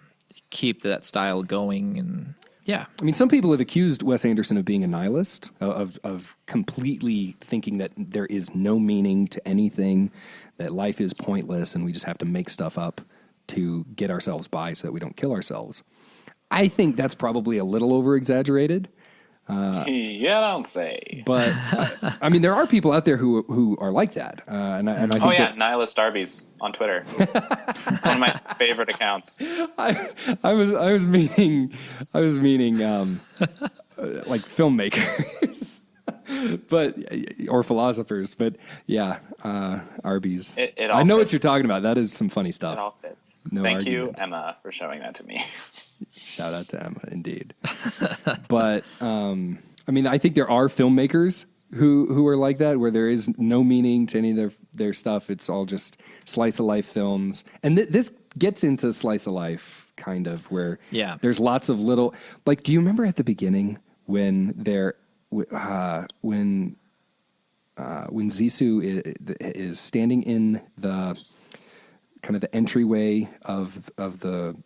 keep that style going and... Yeah. I mean, some people have accused Wes Anderson of being a nihilist, of completely thinking that there is no meaning to anything, that life is pointless, and we just have to make stuff up to get ourselves by so that we don't kill ourselves. I think that's probably a little over-exaggerated. You don't say. But, I mean, there are people out there who are like that. And I think Nihilist Darby's on Twitter. One of my favorite accounts. I was meaning like filmmakers, but or philosophers. But yeah, Arby's. I know what you're talking about. That is some funny stuff. It all fits. No Thank argument. you, Emma, for showing that to me. Shout out to Emma, indeed. But I mean, I think there are filmmakers who are like that, where there is no meaning to any of their stuff. It's all just slice of life films, and this gets into slice of life kind of where there's lots of little, like, do you remember at the beginning when when Zissou is standing in the kind of the entryway of the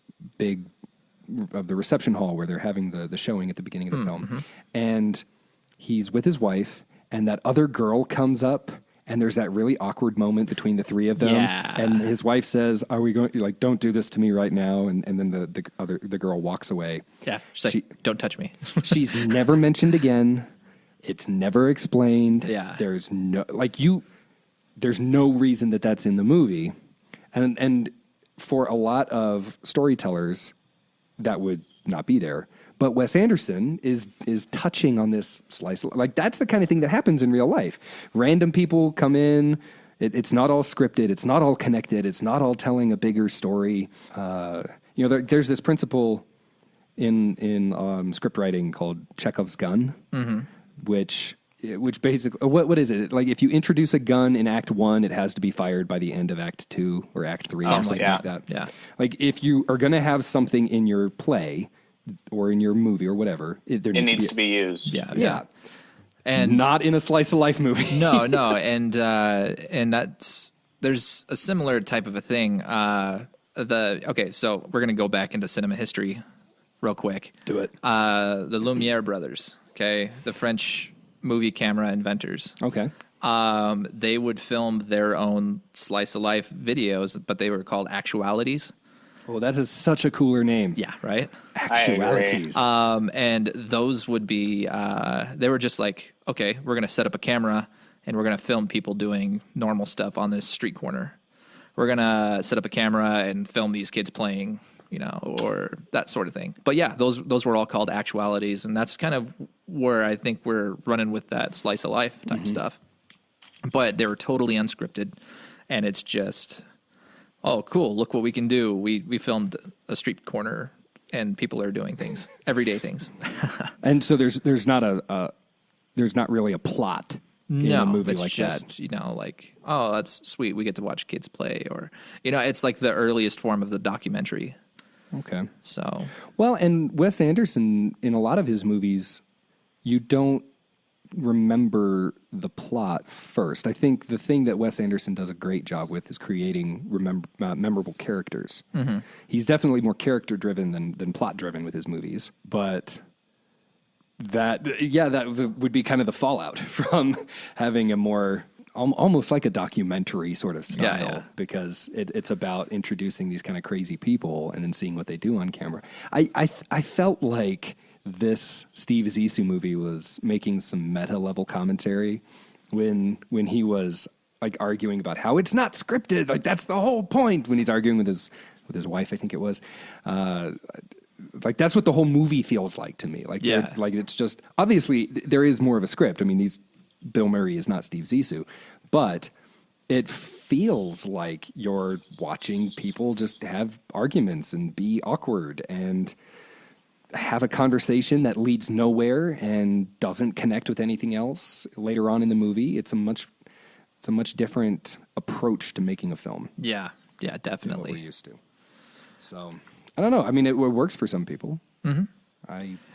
reception hall where they're having the showing at the beginning of the film, and he's with his wife, and that other girl comes up, and there's that really awkward moment between the three of them, and his wife says, "Are we going? Like, don't do this to me right now." And then the girl walks away. Yeah, she's like, "Don't touch me." She's never mentioned again. It's never explained. Yeah, there's no reason that's in the movie, and for a lot of storytellers, that would not be there. But Wes Anderson is touching on this slice. Like, that's the kind of thing that happens in real life. Random people come in. It's not all scripted. It's not all connected. It's not all telling a bigger story. There's this principle in script writing called Chekhov's gun, which basically, what is it? Like, if you introduce a gun in Act 1, it has to be fired by the end of Act 2 or Act 3 or something like that. Yeah. Like, if you are going to have something in your play or in your movie or whatever, it needs to be used. Yeah. And not in a slice of life movie. No, and there's a similar type of a thing. So we're gonna go back into cinema history real quick. Do it. The Lumiere brothers, the French movie camera inventors. Okay. They would film their own slice of life videos, but they were called actualities. Oh, that is such a cooler name. Yeah, right? Actualities. And those would be, they were just like, okay, we're going to set up a camera and we're going to film people doing normal stuff on this street corner. We're going to set up a camera and film these kids playing, or that sort of thing. But yeah, those were all called actualities. And that's kind of where I think we're running with that slice of life type stuff. But they were totally unscripted. And it's just... oh, cool, look what we can do. We filmed a street corner and people are doing things, everyday things. And so there's not really a plot in a movie like that. It's just, like, oh, that's sweet. We get to watch kids play, or, it's like the earliest form of the documentary. Okay. So. Well, and Wes Anderson, in a lot of his movies, you don't remember the plot first. I think the thing that Wes Anderson does a great job with is creating memorable characters. Mm-hmm. He's definitely more character driven than plot driven with his movies, but that would be kind of the fallout from having a more almost like a documentary sort of style, because it's about introducing these kind of crazy people and then seeing what they do on camera. I felt like this Steve Zissou movie was making some meta level commentary when he was like arguing about how it's not scripted. Like that's the whole point when he's arguing with his wife, I think it was. Like that's what the whole movie feels like to me. Like, like it's just obviously there is more of a script. I mean, Bill Murray is not Steve Zissou, but it feels like you're watching people just have arguments and be awkward and have a conversation that leads nowhere and doesn't connect with anything else later on in the movie. It's a much different approach to making a film. Yeah, definitely. Than what we're used to. So I don't know. I mean, it works for some people. Mm-hmm.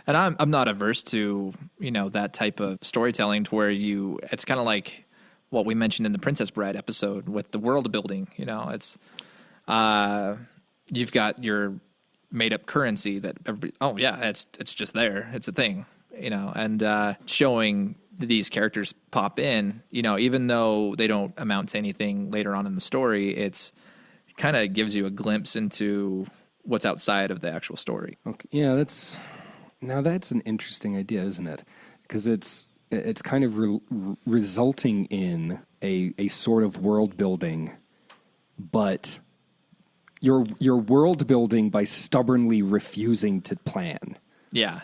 And I'm not averse to, that type of storytelling to where it's kind of like what we mentioned in the Princess Bride episode with the world building. It's you've got your made up currency that everybody, it's just there. It's a thing, and showing these characters pop in, even though they don't amount to anything later on in the story, it's kind of gives you a glimpse into what's outside of the actual story. Okay. Yeah, that's an interesting idea, isn't it? Because it's kind of resulting in a sort of world building, but you're world building by stubbornly refusing to plan. Yeah.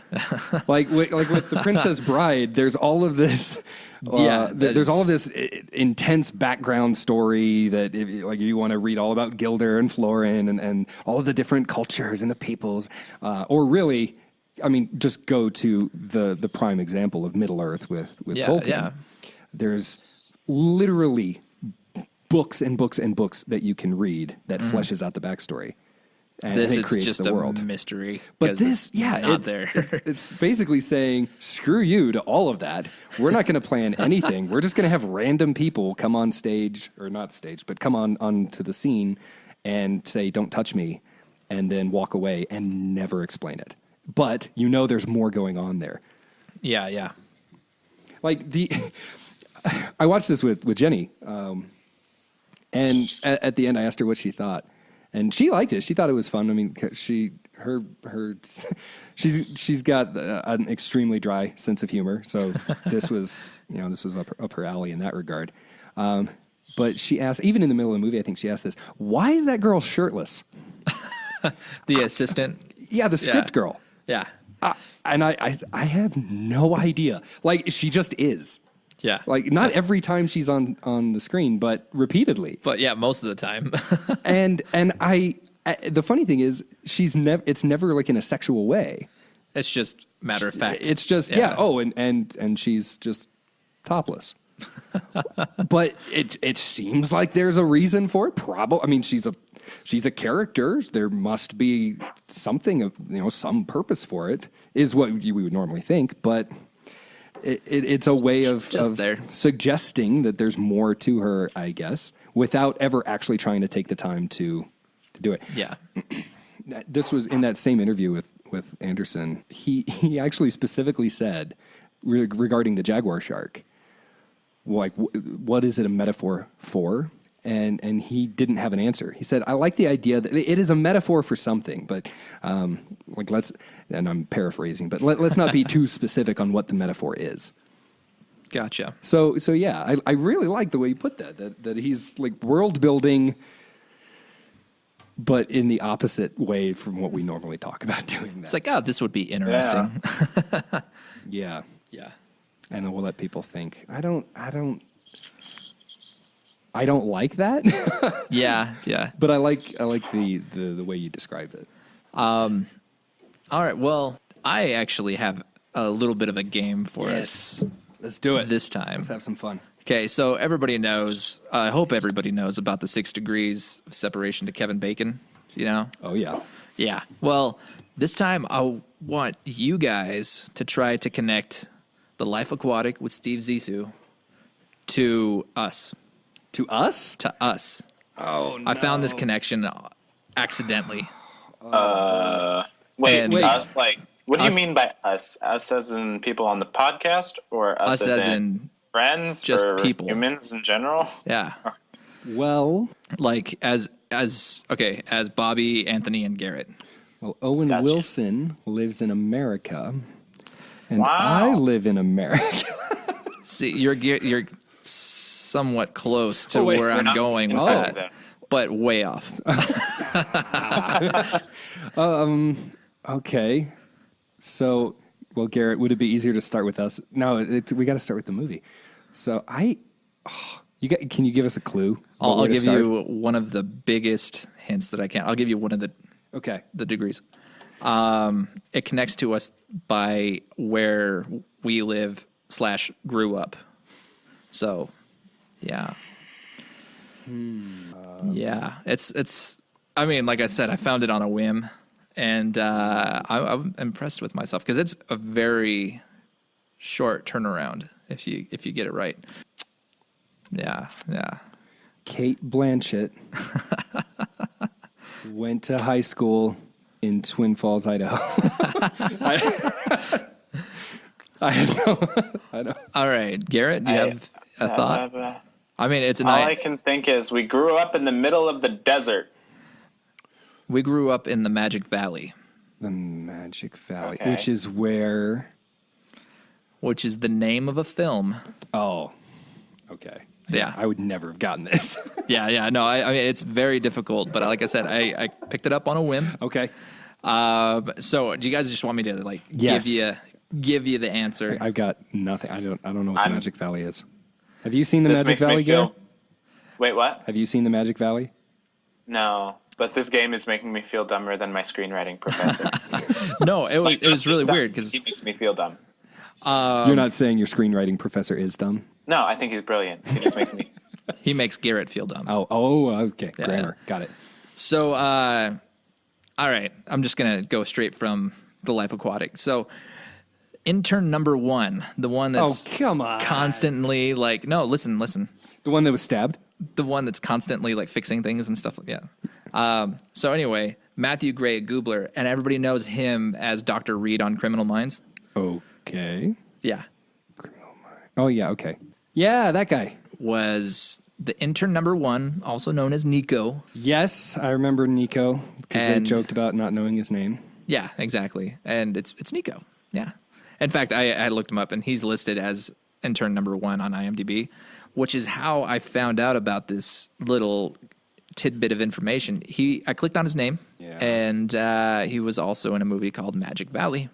like with the Princess Bride, there's all of this. There's all of this intense background story that, if you want to read all about Gilder and Florin and all of the different cultures and the peoples, or really, I mean, just go to the prime example of Middle Earth with Tolkien. Yeah. There's literally books and books and books that you can read that fleshes out the backstory. And this it is creates just the a world. mystery. But this, not there. It's basically saying, screw you to all of that. We're not going to plan anything. We're just going to have random people come on stage, or not stage, but come onto the scene and say, don't touch me, and then walk away and never explain it. But there's more going on there. Yeah. Like I watched this with Jenny, and at the end I asked her what she thought. And she liked it. She thought it was fun. I mean, she's got an extremely dry sense of humor. So this was up her alley in that regard. But she asked, even in the middle of the movie, I think she asked this: why is that girl shirtless? The assistant. Yeah, the script girl. Yeah. And I have no idea. Like, she just is. Yeah. Like, not every time she's on the screen, but repeatedly. But yeah, most of the time. and the funny thing is, it's never like in a sexual way. It's just matter of fact. It's just, and she's just topless. But it seems like there's a reason for it. Probably. I mean, she's a character. There must be something of, some purpose for it, is what we would normally think. But it's a way of suggesting that there's more to her, I guess, without ever actually trying to take the time to do it. Yeah. This was in that same interview with Anderson. He actually specifically said regarding the jaguar shark, like, what is it a metaphor for? And he didn't have an answer. He said, I like the idea that it is a metaphor for something, but and I'm paraphrasing, but let's not be too specific on what the metaphor is. Gotcha. So yeah, I really like the way you put that he's like world building, but in the opposite way from what we normally talk about doing that. It's like, this would be interesting. Yeah. Yeah. And then we'll let people think. I don't like that. Yeah. But I like the way you described it. All right. Well, I actually have a little bit of a game for us. Let's do it this time. Let's have some fun. Okay. So everybody knows. I hope everybody knows about the 6 degrees of separation to Kevin Bacon. Oh yeah. Yeah. Well, this time I want you guys to try to connect the Life Aquatic with Steve Zissou to us. To us? To us. Oh, no. I found this connection accidentally. Wait. Us, like, what do you mean by us? Us as in people on the podcast, or us as in friends, just or people, humans in general? Yeah. Well, like as Bobby, Anthony, and Garrett. Well, Owen Wilson lives in America, and I live in America. See, you're somewhat close to where I'm going with that, but way off. Okay. So, well, Garrett, would it be easier to start with us? No, we got to start with the movie. So can you give us a clue? I'll give you one of the biggest hints that I can. I'll give you one of the degrees. It connects to us by where we live / grew up. So, yeah. Yeah, it's. I mean, like I said, I found it on a whim, and I'm impressed with myself because it's a very short turnaround if you get it right. Yeah. Kate Blanchett went to high school in Twin Falls, Idaho. I know. All right, Garrett, do you have a thought? I mean, it's all I can think is we grew up in the middle of the desert. We grew up in the Magic Valley. The Magic Valley, which is where? Which is the name of a film. Oh, okay. Yeah. I would never have gotten this. Yeah. No, I mean, it's very difficult, but like I said, I picked it up on a whim. Okay. So do you guys just want me to give you the answer? I've got nothing. I don't know what the Magic Valley is. Have you seen the Magic Valley, Garrett? Wait, what? Have you seen the Magic Valley? No, but this game is making me feel dumber than my screenwriting professor. No, it was really weird because he makes me feel dumb. You're not saying your screenwriting professor is dumb? No, I think he's brilliant. He just makes me. He makes Garrett feel dumb. Oh, okay. Yeah, Grammar. Got it. So, all right. I'm just going to go straight from the Life Aquatic. So, intern number 1, the one that's come on. constantly listen. The one that was stabbed? The one that's constantly fixing things and stuff like that. So anyway, Matthew Gray Goobler, and everybody knows him as Dr. Reed on Criminal Minds. Okay. Yeah. Criminal Minds. Oh, yeah, okay. Yeah, that guy. Was the intern number 1, also known as Nico. Yes, I remember Nico because they joked about not knowing his name. Yeah, exactly. And it's Nico. Yeah. In fact, I looked him up, and he's listed as intern number 1 on IMDb, which is how I found out about this little tidbit of information. I clicked on his name, and he was also in a movie called Magic Valley,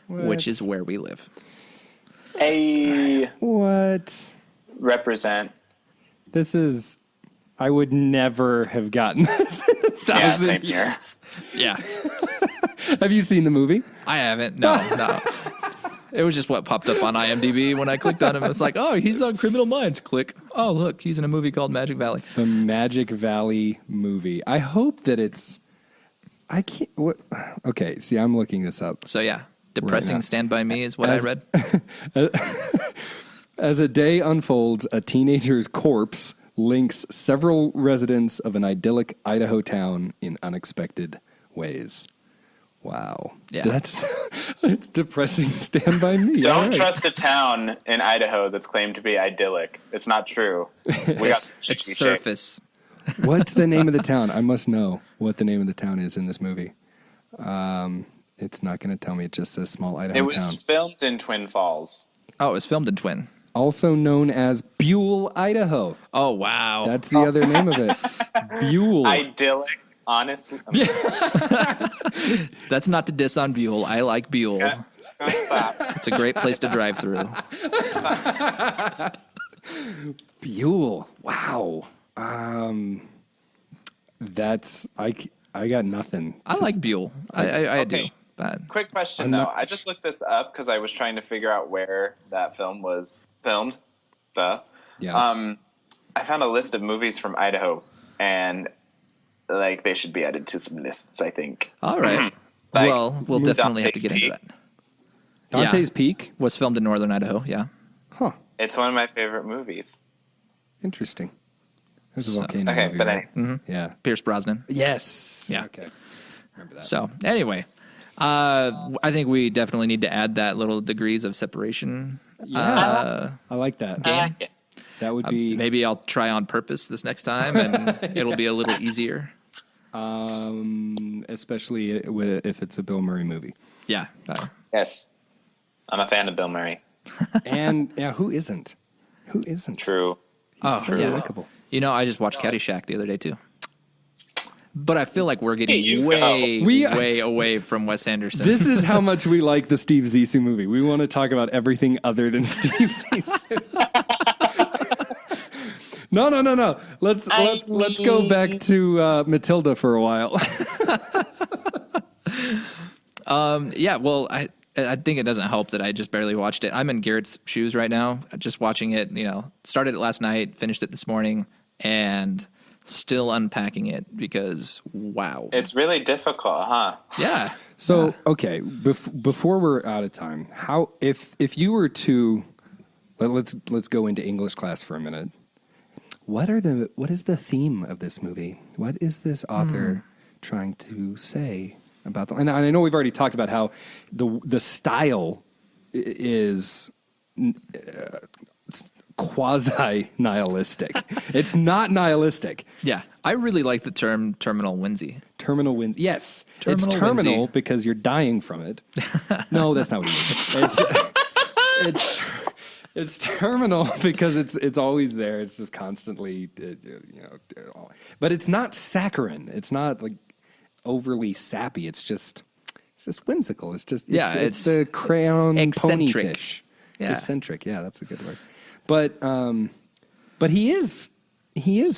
which is where we live. What? Represent. This is... I would never have gotten this in 1,000 Yeah, same here. Yeah. Have you seen the movie? I haven't. No. It was just what popped up on IMDb when I clicked on him. It's like, oh, he's on Criminal Minds. Click. Oh, look, he's in a movie called Magic Valley. The Magic Valley movie. I hope that it's... I can't... What? Okay, see, I'm looking this up. So, yeah, depressing right Stand By Me is what I read. As a day unfolds, a teenager's corpse links several residents of an idyllic Idaho town in unexpected ways. Wow. Yeah. That's depressing. Stand By Me. Don't trust a town in Idaho that's claimed to be idyllic. It's not true. It's surface. What's the name of the town? I must know what the name of the town is in this movie. It's not going to tell me. It just says small Idaho town. It was filmed in Twin Falls. Oh, it was filmed in Twin. Also known as Buell, Idaho. Oh, wow. That's the other name of it. Buell. Idyllic. Honestly, that's not to diss on Buell. I like Buell. Yeah, stop. It's a great place to drive through. Buell. Wow. That's I got nothing. I like Buell. I do. Okay. But Quick question though. I just looked this up because I was trying to figure out where that film was filmed. Yeah. I found a list of movies from Idaho, and they should be added to some lists, I think. All right. Well, we'll definitely have to get into that. Dante's Peak was filmed in northern Idaho, yeah. Huh. It's one of my favorite movies. Interesting. There's a volcano Okay, movie, but right? Yeah. Pierce Brosnan. Yes. Yeah. Okay. Remember that. So, anyway, I think we definitely need to add that little degrees of separation. Yeah. I like that. Game. That would be... Maybe I'll try on purpose this next time, and it'll be a little easier. Especially if it's a Bill Murray movie. Yeah. Yes. I'm a fan of Bill Murray. And, yeah, who isn't? Who isn't? True. He's so likable. You know, I just watched Caddyshack the other day too. But I feel like we're getting you way away from Wes Anderson. This is how much we like the Steve Zissou movie. We want to talk about everything other than Steve Zissou. No. Let's go back to Matilda for a while. Yeah, well, I think it doesn't help that I just barely watched it. I'm in Garrett's shoes right now, just watching it. You know, started it last night, finished it this morning, and still unpacking it because wow, It's really difficult, huh? yeah. So okay, before we're out of time, how if you were to let's go into English class for a minute. What is the theme of this movie? What is this author trying to say about the? And I know we've already talked about how the style is quasi nihilistic. It's not nihilistic. Yeah, I really like the term terminal whimsy. Terminal whimsy. Yes, Terminal it's terminal whimsy. because you're dying from it. No, that's not what he means. It's terminal because it's always there. It's just constantly, but it's not saccharine. It's not like overly sappy. It's just whimsical. It's the crayon eccentric. ponyfish. Yeah. Eccentric. Yeah, that's a good word. But he is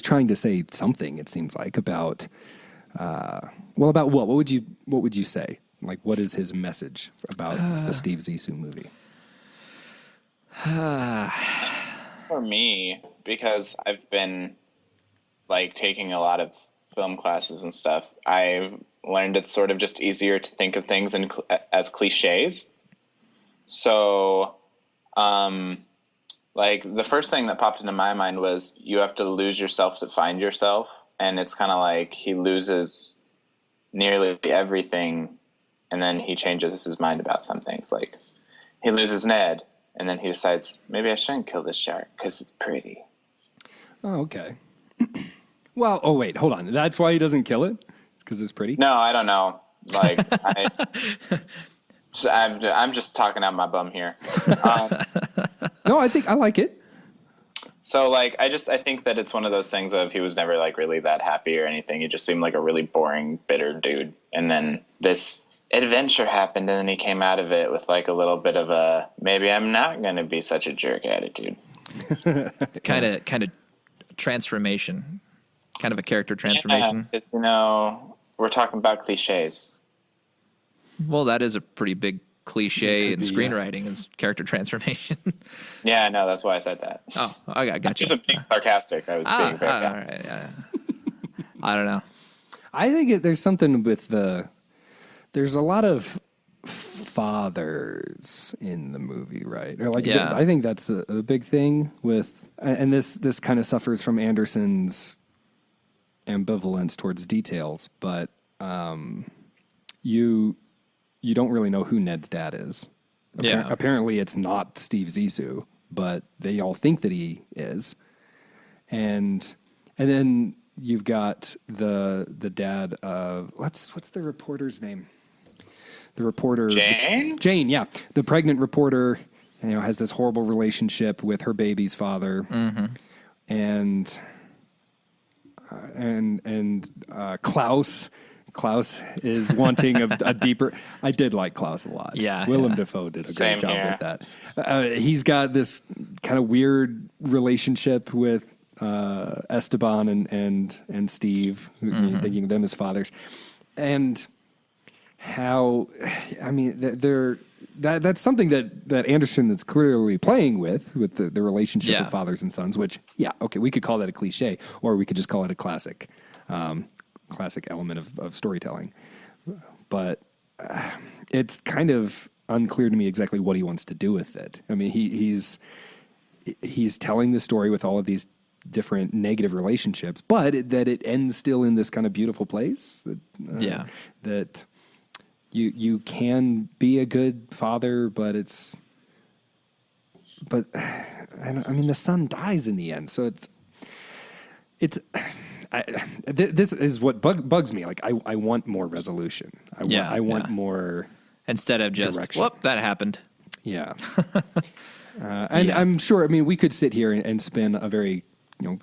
trying to say something. It seems like about about what? What would you say? Like, what is his message about the Steve Zissou movie? For me, because I've been like taking a lot of film classes and stuff, I've learned it's sort of just easier to think of things as cliches. So, like the first thing that popped into my mind was you have to lose yourself to find yourself. And it's kind of like he loses nearly everything and then he changes his mind about some things. Like he loses Ned. And then he decides, maybe I shouldn't kill this shark because it's pretty. Oh, okay. Well, wait, hold on. That's why he doesn't kill it? It's because it's pretty? No, I don't know. Like, I'm just talking out my bum here. No, I like it. So, like, I think that it's one of those things of he was never, like, really that happy or anything. He just seemed like a really boring, bitter dude. And then this adventure happened, and then he came out of it with like a little bit of a maybe I'm not going to be such a jerk attitude. kind of transformation, kind of a character transformation. Yeah, it's, we're talking about cliches. Well, that is a pretty big cliche in screenwriting is character transformation. Yeah, no, that's why I said that. Oh, I got you. I was being sarcastic. I was being very honest. Right, yeah. I don't know. I think there's something with there's a lot of fathers in the movie, right? Or like, yeah. I think that's a big thing with, and this kind of suffers from Anderson's ambivalence towards details, but you don't really know who Ned's dad is. Yeah. Apparently it's not Steve Zissou, but they all think that he is. And then you've got the dad of what's the reporter's name? The reporter Jane, yeah, the pregnant reporter, has this horrible relationship with her baby's father, and Klaus is wanting a deeper. I did like Klaus a lot. Yeah, Willem Dafoe did a great Same job here. with that. He's got this kind of weird relationship with Esteban and Steve, thinking of them as fathers, and how, I mean, that's something that Anderson is clearly playing with the relationship of fathers and sons, which, okay, we could call that a cliche, or we could just call it a classic element of storytelling. But it's kind of unclear to me exactly what he wants to do with it. I mean, he's telling the story with all of these different negative relationships, but that it ends still in this kind of beautiful place. That you can be a good father, but I mean, the son dies in the end, so this is what bugs me. Like, I want more resolution. I want more instead of just direction. whoop, that happened. Yeah. And I'm sure, I mean, we could sit here and spin a very,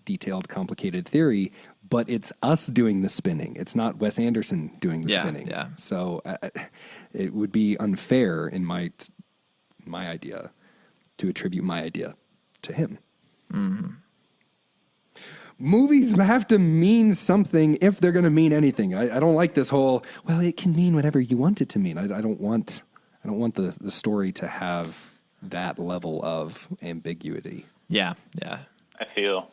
detailed, complicated theory, but it's us doing the spinning. It's not Wes Anderson doing the spinning. Yeah. So it would be unfair in my idea to attribute my idea to him. Mm-hmm. Movies have to mean something if they're going to mean anything. I don't like this whole, well, it can mean whatever you want it to mean. I don't want the story to have that level of ambiguity. Yeah. I feel.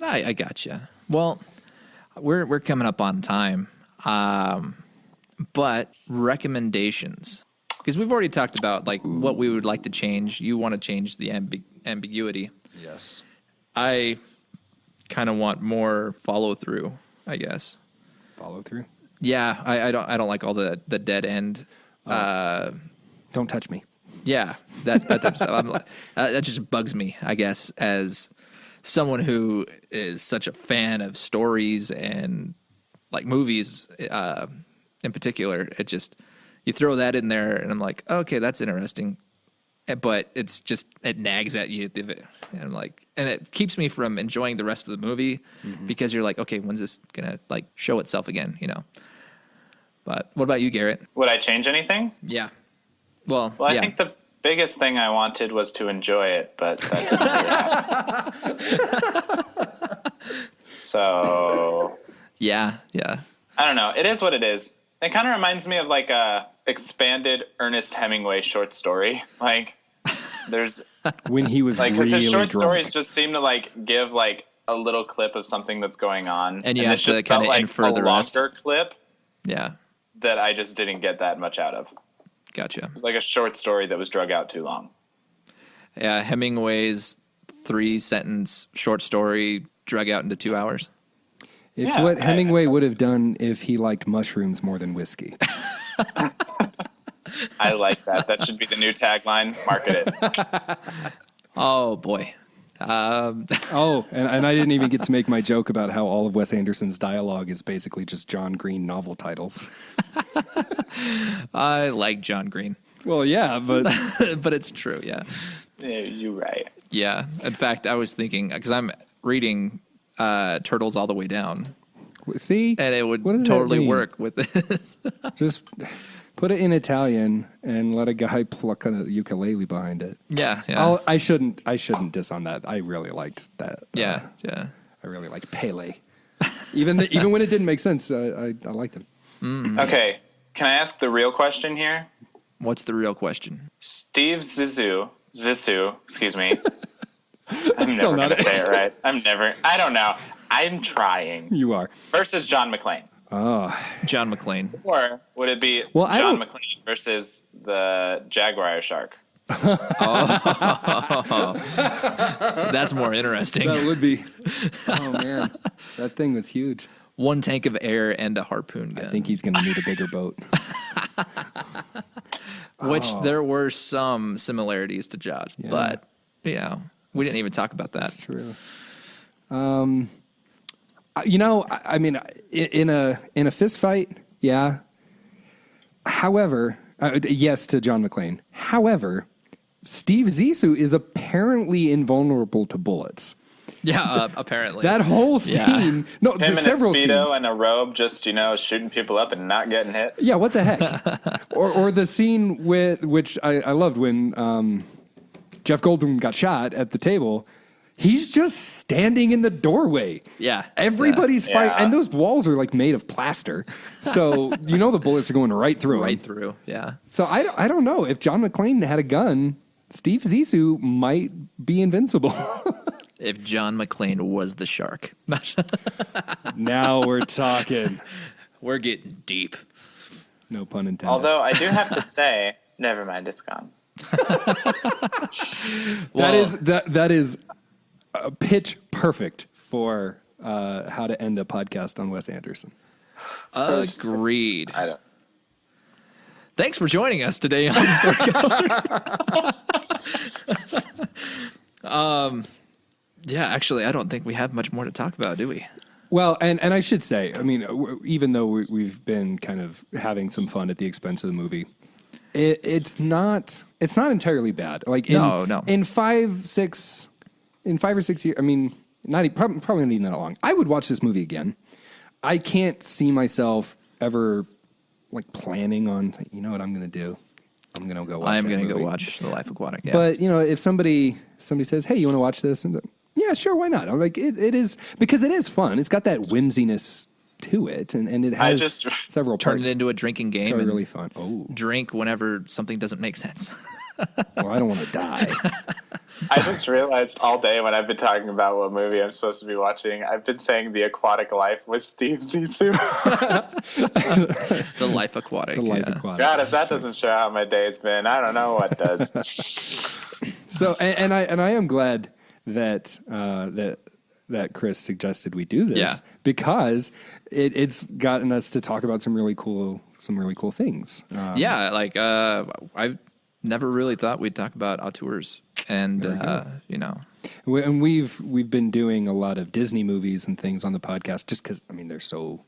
I gotcha. Well, we're coming up on time, but recommendations, because we've already talked about like what we would like to change. You want to change the ambiguity. Yes. I kind of want more follow through, I guess. Follow through? Yeah, I don't like all the dead end. Don't touch me. Yeah, that type of stuff. That just bugs me, I guess, as someone who is such a fan of stories and like movies in particular. It just, you throw that in there and I'm like, okay, that's interesting. But it's just, it nags at you. And I'm like, and it keeps me from enjoying the rest of the movie because you're like, okay, when's this going to like show itself again, But what about you, Garrett? Would I change anything? Yeah. Well, I yeah. think the biggest thing I wanted was to enjoy it, but that didn't happen. So Yeah. I don't know. It is what it is. It kind of reminds me of like a expanded Ernest Hemingway short story. Like there's When he was like, because really his short drunk. stories just seem to like give like a little clip of something that's going on, And you have this to just kinda felt like infer a the rest. longer clip Yeah. that I just didn't get that much out of. Gotcha. It was like a short story that was drug out too long. Yeah. Hemingway's 3-sentence short story drug out into 2 hours. It's Yeah, what Hemingway would have done if he liked mushrooms more than whiskey. I like that. That should be the new tagline. Market it. Oh, boy. And I didn't even get to make my joke about how all of Wes Anderson's dialogue is basically just John Green novel titles. I like John Green. Well, yeah, but But it's true, yeah. Yeah, you're right. Yeah. In fact, I was thinking, because I'm reading Turtles All the Way Down, see? and it would What does that totally mean? work with this. Just put it in Italian and let a guy pluck a ukulele behind it. Yeah. I shouldn't diss on that. I really liked that. Yeah. I really liked Pele. Even when it didn't make sense, I liked him. Mm-hmm. Okay. Can I ask the real question here? What's the real question? Steve Zissou, excuse me. I'm still never not going to it. say it right. I don't know. I'm trying. You are. Versus John McClane. Oh, John McClane. Or would it be Well, I John don't- McClane versus the Jaguar shark? That's more interesting. that would be. Oh man, that thing was huge. 1 tank of air and a harpoon gun. I think he's going to need a bigger boat. Which there were some similarities to Jaws, but we didn't even talk about that. That's true. I mean, in a fist fight, yeah. However, yes to John McClane. However, Steve Zissou is apparently invulnerable to bullets. Yeah, apparently. That whole scene. Yeah. No, Him there's in several a Speedo scenes. and a robe just, shooting people up and not getting hit. Yeah, what the heck? or the scene which I loved when Jeff Goldblum got shot at the table. He's just standing in the doorway. Yeah. Everybody's fighting. Yeah. And those walls are like made of plaster. So, the bullets are going right through Right him. through, yeah. So I don't know. If John McClane had a gun, Steve Zissou might be invincible. If John McClane was the shark. Now we're talking. We're getting deep. No pun intended. Although I do have to say, never mind, it's gone. that is pitch perfect for how to end a podcast on Wes Anderson. Agreed. I don't. Thanks for joining us today on Story Cauldron. Yeah, actually, I don't think we have much more to talk about, do we? Well, and I should say, I mean, even though we've been kind of having some fun at the expense of the movie, it's not it's not entirely bad. Like No. In 5 or 6 years, I mean, probably not even that long. I would watch this movie again. I can't see myself ever like planning on, you know what I'm going to do? I'm going to go watch I'm going to movie. go watch The Life Aquatic. Yeah. But, you know, if somebody says, hey, you want to watch this? And yeah, sure, why not? I'm like, it is, because it is fun. It's got that whimsiness to it, and it has several turn parts. it into a drinking game. It's and really fun. Oh, drink whenever something doesn't make sense. well, I don't want to die. I just realized all day when I've been talking about what movie I'm supposed to be watching, I've been saying The Aquatic Life with Steve Zissou. The Life Aquatic. The Life Aquatic. God, if that doesn't show how my day's been, I don't know what does. So, and I am glad that that Chris suggested we do this because it's gotten us to talk about some really cool things. I've never really thought we'd talk about auteurs, and you know, and we've been doing a lot of Disney movies and things on the podcast just because, I mean, they're so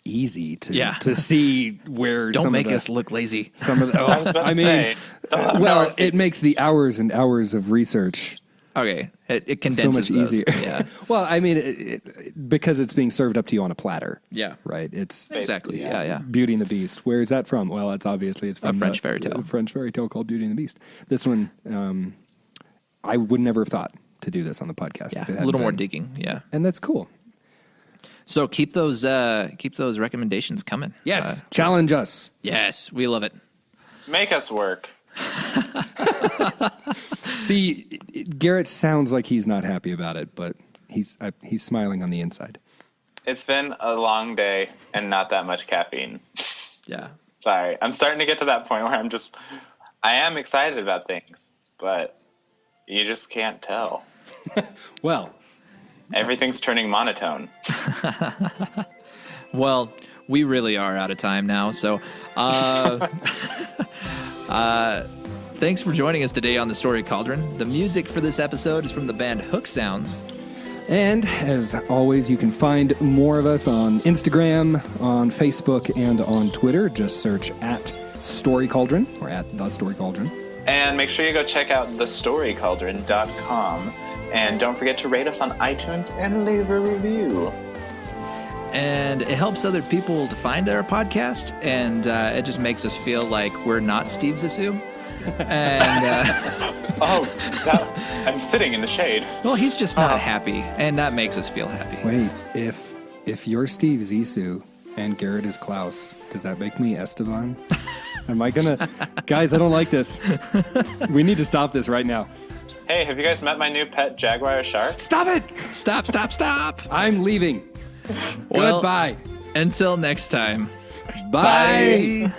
easy to see where don't some make of the, us look lazy. some of the, I was about to say, well, it makes the hours and hours of research Okay, it so condenses much easier. Yeah. Well, I mean, because it's being served up to you on a platter. Yeah. Right. It's Exactly. Yeah. Beauty and the Beast. Where is that from? Well, it's from A French fairy tale. A French fairy tale called Beauty and the Beast. This one, I would never have thought to do this on the podcast. Yeah. If it A hadn't little more been. digging. Yeah. And that's cool. So keep those recommendations coming. Yes. Challenge us. Yes, we love it. Make us work. See, Garrett sounds like he's not happy about it, but he's smiling on the inside. It's been a long day and not that much caffeine. Yeah. Sorry. I'm starting to get to that point where I am excited about things, but you just can't tell. Well, everything's turning monotone. Well, we really are out of time now, so thanks for joining us today on the Story Cauldron. The music for this episode is from the band Hook Sounds. and as always, you can find more of us on Instagram, on Facebook, and on Twitter. Just search at Story Cauldron or at The Story Cauldron. And make sure you go check out thestorycauldron.com. And don't forget to rate us on iTunes and leave a review. And it helps other people to find our podcast, and it just makes us feel like we're not Steve Zissou. And I'm sitting in the shade. well, he's just not happy, and that makes us feel happy. Wait, if you're Steve Zissou and Garrett is Klaus, does that make me Esteban? Am I gonna... Guys, I don't like this. We need to stop this right now. Hey, have you guys met my new pet jaguar shark? Stop it! Stop. I'm leaving. Well, Goodbye. Until next time. Bye. Bye.